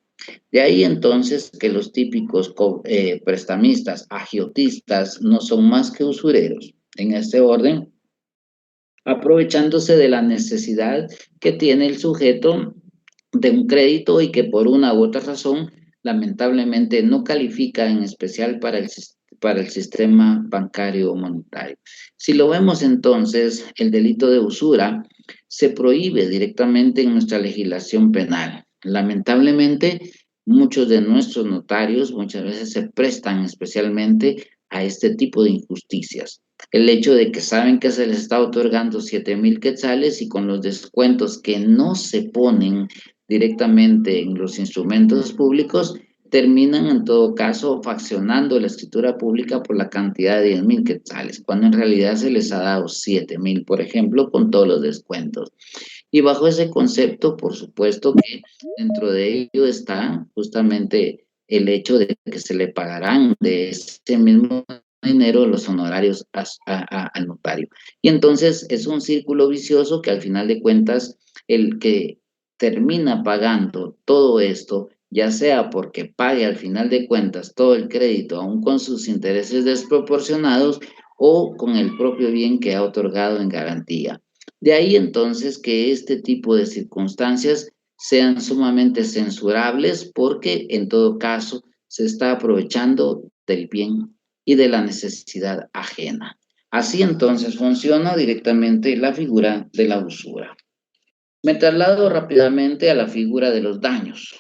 De ahí entonces que los típicos prestamistas, agiotistas, no son más que usureros. En este orden, aprovechándose de la necesidad que tiene el sujeto de un crédito y que por una u otra razón, lamentablemente, no califica en especial para el sistema bancario o monetario. Si lo vemos entonces, el delito de usura se prohíbe directamente en nuestra legislación penal. Lamentablemente, muchos de nuestros notarios muchas veces se prestan especialmente a este tipo de injusticias. El hecho de que saben que se les está otorgando 7,000 quetzales y con los descuentos que no se ponen directamente en los instrumentos públicos, terminan en todo caso faccionando la escritura pública por la cantidad de 10,000 quetzales, cuando en realidad se les ha dado 7,000, por ejemplo, con todos los descuentos. Y bajo ese concepto, por supuesto que dentro de ello está justamente el hecho de que se le pagarán de ese mismo dinero los honorarios al notario. Y entonces es un círculo vicioso que al final de cuentas el que termina pagando todo esto, ya sea porque pague al final de cuentas todo el crédito, aún con sus intereses desproporcionados, o con el propio bien que ha otorgado en garantía. De ahí entonces que este tipo de circunstancias sean sumamente censurables porque en todo caso se está aprovechando del bien y de la necesidad ajena. Así entonces funciona directamente la figura de la usura. Me traslado rápidamente a la figura de los daños.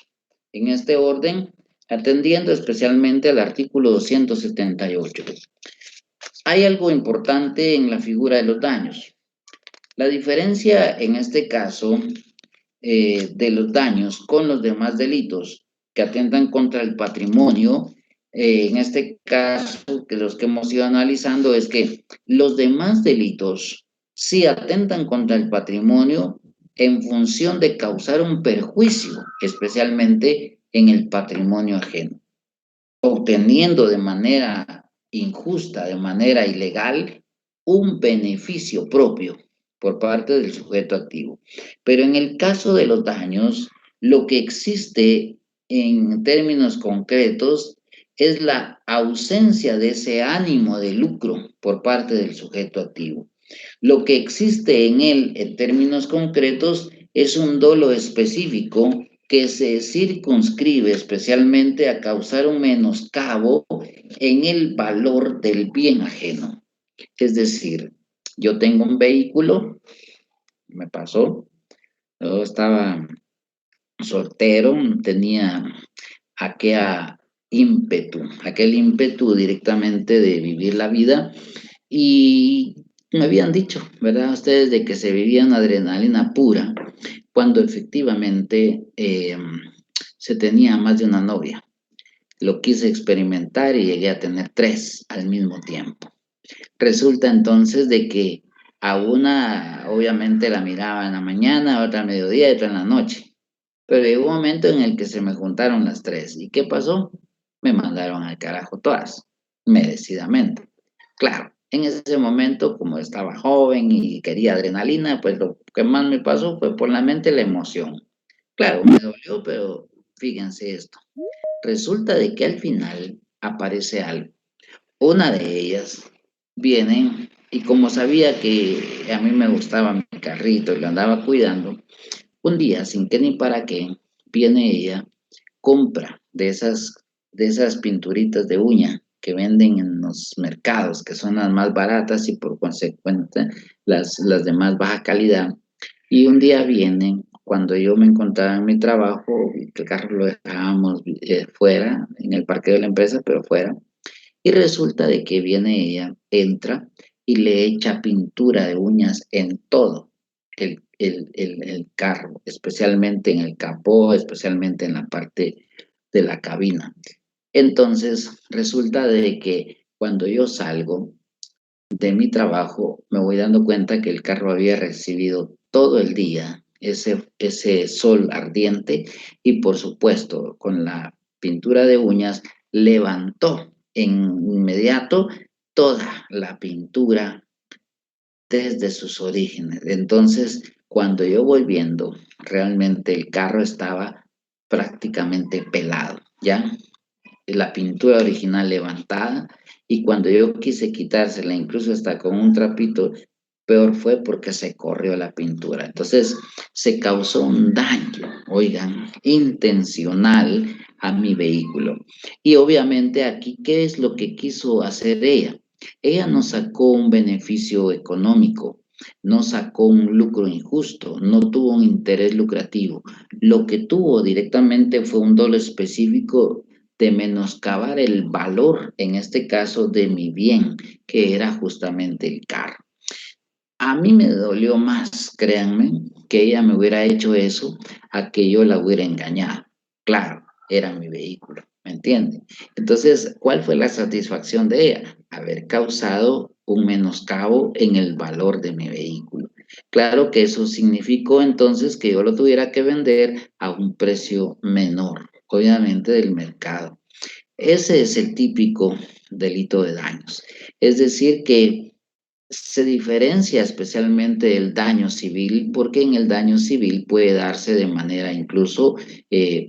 en este orden, atendiendo especialmente al artículo 278. Hay algo importante en la figura de los daños. La diferencia en este caso de los daños con los demás delitos que atentan contra el patrimonio, en este caso, que los que hemos ido analizando, es que los demás delitos sí atentan contra el patrimonio en función de causar un perjuicio, especialmente en el patrimonio ajeno, obteniendo de manera injusta, de manera ilegal, un beneficio propio por parte del sujeto activo. Pero en el caso de los daños, lo que existe en términos concretos es la ausencia de ese ánimo de lucro por parte del sujeto activo. Lo que existe en él, en términos concretos, es un dolo específico que se circunscribe especialmente a causar un menoscabo en el valor del bien ajeno. Es decir, yo tengo un vehículo, me pasó, yo estaba soltero, tenía aquel ímpetu directamente de vivir la vida y me habían dicho, ¿verdad? Ustedes de que se vivía una adrenalina pura cuando efectivamente se tenía más de una novia. Lo quise experimentar y llegué a tener 3 al mismo tiempo. Resulta entonces de que a una, obviamente la miraba en la mañana, a otra a mediodía y otra en la noche. Pero llegó un momento en el que se me juntaron las 3. ¿Y qué pasó? Me mandaron al carajo todas, merecidamente. Claro, en ese momento, como estaba joven y quería adrenalina, pues lo que más me pasó fue por la mente la emoción. Claro, me dolió, pero fíjense esto. Resulta de que al final aparece algo. Una de ellas viene y como sabía que a mí me gustaba mi carrito y lo andaba cuidando, un día, sin qué ni para qué, viene ella, compra de esas pinturitas de uña que venden en los mercados, que son las más baratas y por consecuencia las de más baja calidad. Y un día viene, cuando yo me encontraba en mi trabajo, el carro lo dejábamos fuera, en el parque de la empresa, pero fuera, y resulta de que viene ella, entra y le echa pintura de uñas en todo el carro, especialmente en el capó, especialmente en la parte de la cabina. Entonces, resulta de que cuando yo salgo de mi trabajo, me voy dando cuenta que el carro había recibido todo el día ese sol ardiente y, por supuesto, con la pintura de uñas, levantó en inmediato toda la pintura desde sus orígenes. Entonces, cuando yo voy viendo, realmente el carro estaba prácticamente pelado, ¿ya? La pintura original levantada, y cuando yo quise quitársela, incluso hasta con un trapito, peor fue porque se corrió la pintura. Entonces, se causó un daño, oigan, intencional a mi vehículo. Y obviamente aquí, ¿qué es lo que quiso hacer ella? Ella no sacó un beneficio económico, no sacó un lucro injusto, no tuvo un interés lucrativo. Lo que tuvo directamente fue un dolo específico de menoscabar el valor, en este caso, de mi bien, que era justamente el carro. A mí me dolió más, créanme, que ella me hubiera hecho eso a que yo la hubiera engañado. Claro, era mi vehículo, ¿me entienden? Entonces, ¿cuál fue la satisfacción de ella? Haber causado un menoscabo en el valor de mi vehículo. Claro que eso significó entonces que yo lo tuviera que vender a un precio menor, obviamente del mercado. Ese es el típico delito de daños. Es decir, que se diferencia especialmente el daño civil, porque en el daño civil puede darse de manera incluso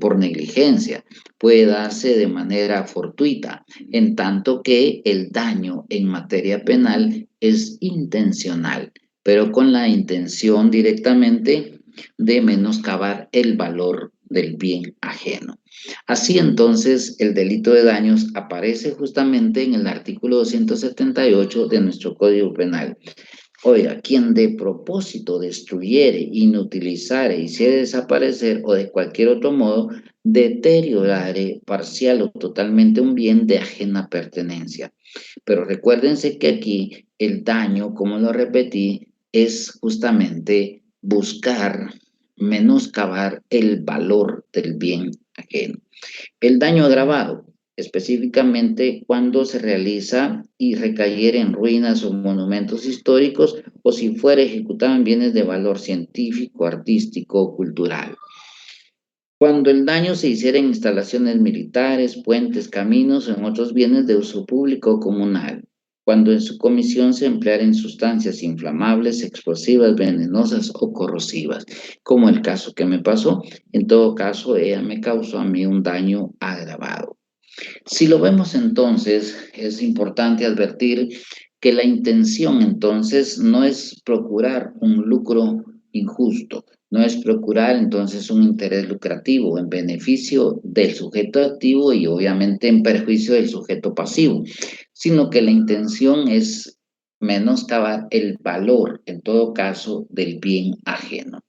por negligencia, puede darse de manera fortuita, en tanto que el daño en materia penal es intencional, pero con la intención directamente de menoscabar el valor del bien ajeno. Así entonces, el delito de daños aparece justamente en el artículo 278 de nuestro Código Penal. Oiga, quien de propósito destruyere, inutilizare, hiciere desaparecer o de cualquier otro modo deteriorare parcial o totalmente un bien de ajena pertenencia. Pero recuérdense que aquí el daño, como lo repetí, es justamente buscar menoscabar el valor del bien ajeno. El daño agravado, específicamente cuando se realiza y recayere en ruinas o monumentos históricos o si fuera ejecutado en bienes de valor científico, artístico o cultural. Cuando el daño se hiciera en instalaciones militares, puentes, caminos o en otros bienes de uso público o comunal. Cuando en su comisión se empleara en sustancias inflamables, explosivas, venenosas o corrosivas, como el caso que me pasó. En todo caso, ella me causó a mí un daño agravado. Si lo vemos entonces, es importante advertir que la intención entonces no es procurar un lucro injusto, no es procurar entonces un interés lucrativo en beneficio del sujeto activo y obviamente en perjuicio del sujeto pasivo, sino que la intención es menoscabar el valor, en todo caso, del bien ajeno.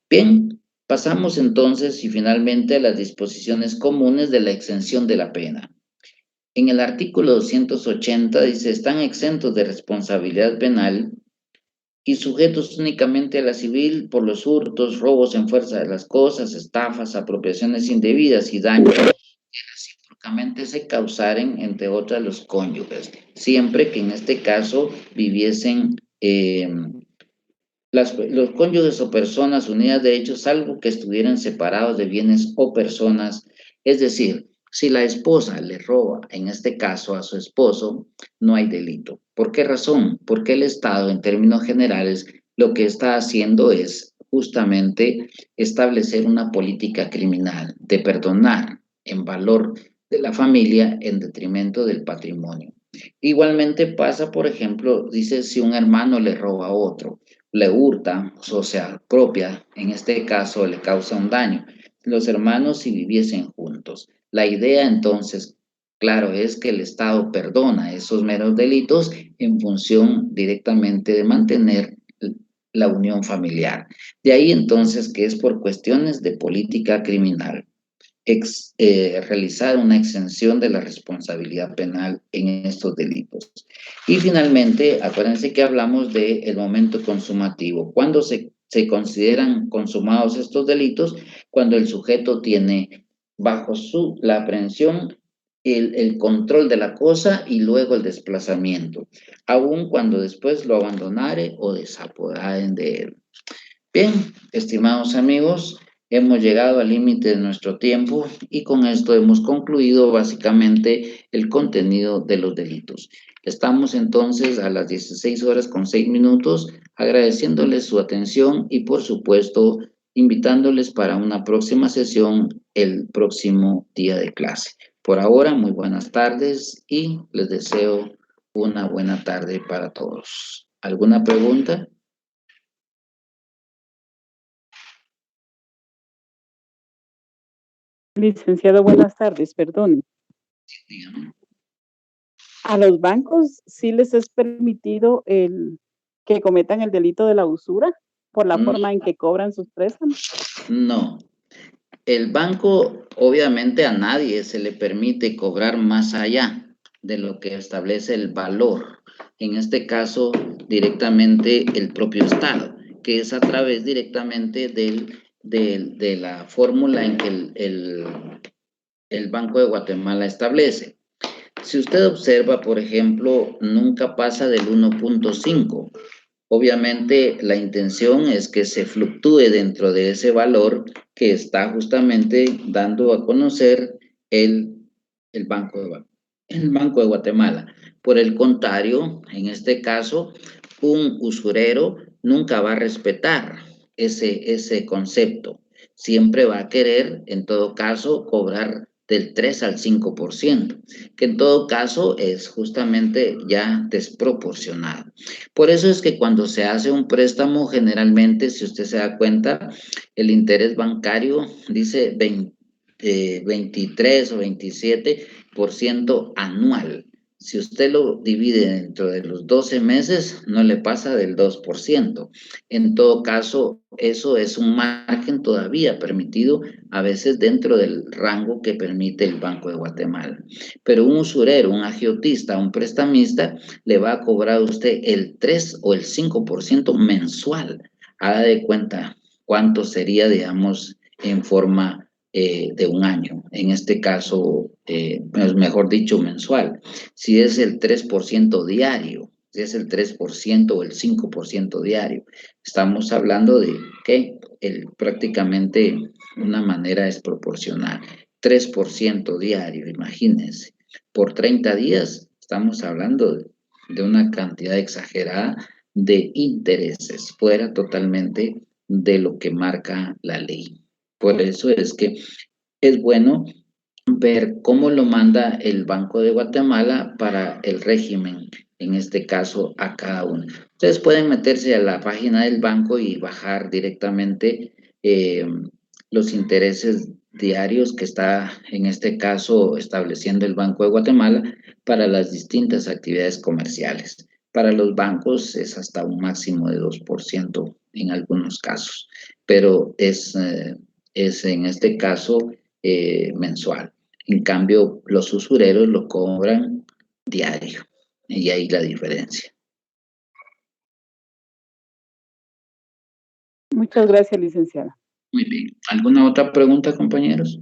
Bien, pasamos entonces y finalmente a las disposiciones comunes de la exención de la pena. En el artículo 280 dice, están exentos de responsabilidad penal y sujetos únicamente a la civil por los hurtos, robos en fuerza de las cosas, estafas, apropiaciones indebidas y daños que recíprocamente se causaren, entre otras, los cónyuges, siempre que en este caso viviesen los cónyuges o personas unidas de hecho, salvo que estuvieran separados de bienes o personas. Es decir, si la esposa le roba, en este caso a su esposo, no hay delito. ¿Por qué razón? Porque el Estado, en términos generales, lo que está haciendo es justamente establecer una política criminal de perdonar en valor de la familia en detrimento del patrimonio. Igualmente pasa, por ejemplo, dice si un hermano le roba a otro, le hurta, o sea, propia, en este caso le causa un daño. Los hermanos si viviesen juntos. La idea entonces, claro, es que el Estado perdona esos meros delitos en función directamente de mantener la unión familiar. De ahí entonces que es por cuestiones de política criminal. Realizar una exención de la responsabilidad penal en estos delitos. Y finalmente, acuérdense que hablamos del momento consumativo. ¿Cuándo se consideran consumados estos delitos? Cuando el sujeto tiene bajo la aprehensión el control de la cosa y luego el desplazamiento, aun cuando después lo abandonare o desapoderen de él. Bien, estimados amigos, hemos llegado al límite de nuestro tiempo y con esto hemos concluido básicamente el contenido de los delitos. Estamos entonces a las 16:06, agradeciéndoles su atención y por supuesto invitándoles para una próxima sesión el próximo día de clase. Por ahora, muy buenas tardes y les deseo una buena tarde para todos. ¿Alguna pregunta? Licenciado, buenas tardes, perdón. Dígame. ¿A los bancos sí les es permitido que cometan el delito de la usura por la No, forma en que cobran sus préstamos? no. El banco, obviamente a nadie se le permite cobrar más allá de lo que establece el valor. En este caso, directamente el propio Estado, que es a través directamente de la fórmula en que el Banco de Guatemala establece. Si usted observa, por ejemplo, nunca pasa del 1.5. Obviamente, la intención es que se fluctúe dentro de ese valor que está justamente dando a conocer el Banco de Guatemala. Por el contrario, en este caso, un usurero nunca va a respetar ese concepto. Siempre va a querer, en todo caso, cobrar del 3 al 5%, que en todo caso es justamente ya desproporcionado. Por eso es que cuando se hace un préstamo, generalmente, si usted se da cuenta, el interés bancario dice 23 o 27% anual. si usted lo divide dentro de los 12 meses, no le pasa del 2%. En todo caso, eso es un margen todavía permitido, a veces dentro del rango que permite el Banco de Guatemala. Pero un usurero, un agiotista, un prestamista, le va a cobrar a usted el 3 o el 5% mensual. Haga de cuenta cuánto sería, digamos, en forma de un año. En este caso, mejor dicho, mensual. Si es el 3% diario, si es el 3% o el 5% diario, estamos hablando de que prácticamente una manera desproporcional. 3% diario, imagínense. Por 30 días estamos hablando de una cantidad exagerada de intereses, fuera totalmente de lo que marca la ley. Por eso es que es bueno ver cómo lo manda el Banco de Guatemala para el régimen, en este caso a cada uno. Ustedes pueden meterse a la página del banco y bajar directamente los intereses diarios que está en este caso estableciendo el Banco de Guatemala para las distintas actividades comerciales. Para los bancos es hasta un máximo de 2% en algunos casos, pero es en este caso mensual. En cambio, los usureros lo cobran diario y ahí la diferencia. Muchas gracias, licenciada. Muy bien. ¿Alguna otra pregunta, compañeros?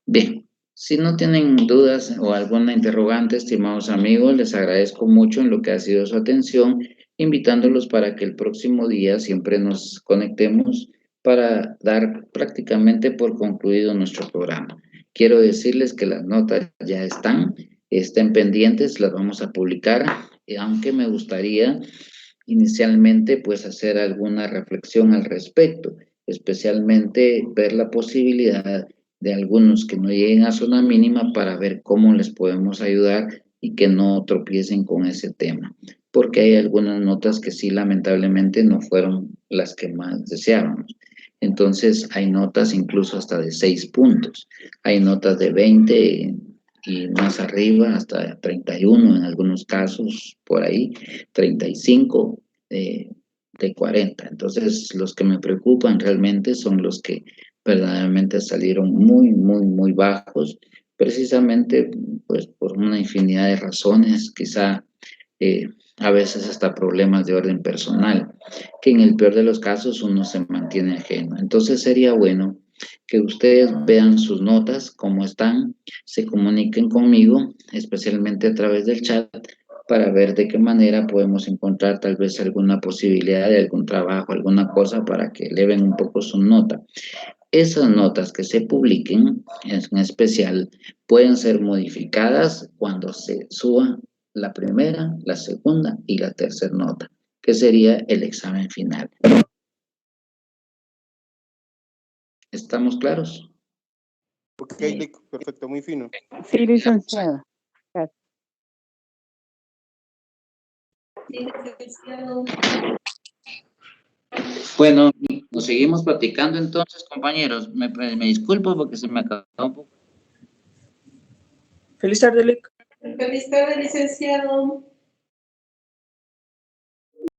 Bien. Si no tienen dudas o alguna interrogante, estimados amigos, les agradezco mucho en lo que ha sido su atención, invitándolos para que el próximo día siempre nos conectemos para dar prácticamente por concluido nuestro programa. Quiero decirles que las notas ya estén pendientes, las vamos a publicar, aunque me gustaría inicialmente pues hacer alguna reflexión al respecto, especialmente ver la posibilidad de algunos que no lleguen a zona mínima para ver cómo les podemos ayudar y que no tropiecen con ese tema, porque hay algunas notas que sí lamentablemente no fueron las que más deseábamos. Entonces hay notas incluso hasta de 6 puntos, hay notas de 20 y más arriba hasta 31 en algunos casos, por ahí, 35 de 40. Entonces los que me preocupan realmente son los que verdaderamente salieron muy bajos, precisamente pues por una infinidad de razones, quizá a veces hasta problemas de orden personal, que en el peor de los casos uno se mantiene ajeno. Entonces sería bueno que ustedes vean sus notas, cómo están, se comuniquen conmigo, especialmente a través del chat, para ver de qué manera podemos encontrar tal vez alguna posibilidad de algún trabajo, alguna cosa para que eleven un poco su nota. Esas notas que se publiquen, en especial, pueden ser modificadas cuando se suba la primera, la segunda y la tercera nota, que sería el examen final. ¿Estamos claros? Ok, perfecto, muy fino. Sí, licenciada. Gracias. Bueno, nos seguimos platicando entonces, compañeros. Me disculpo porque se me acabó un poco. Feliz tarde, Lic. Feliz tarde, licenciado.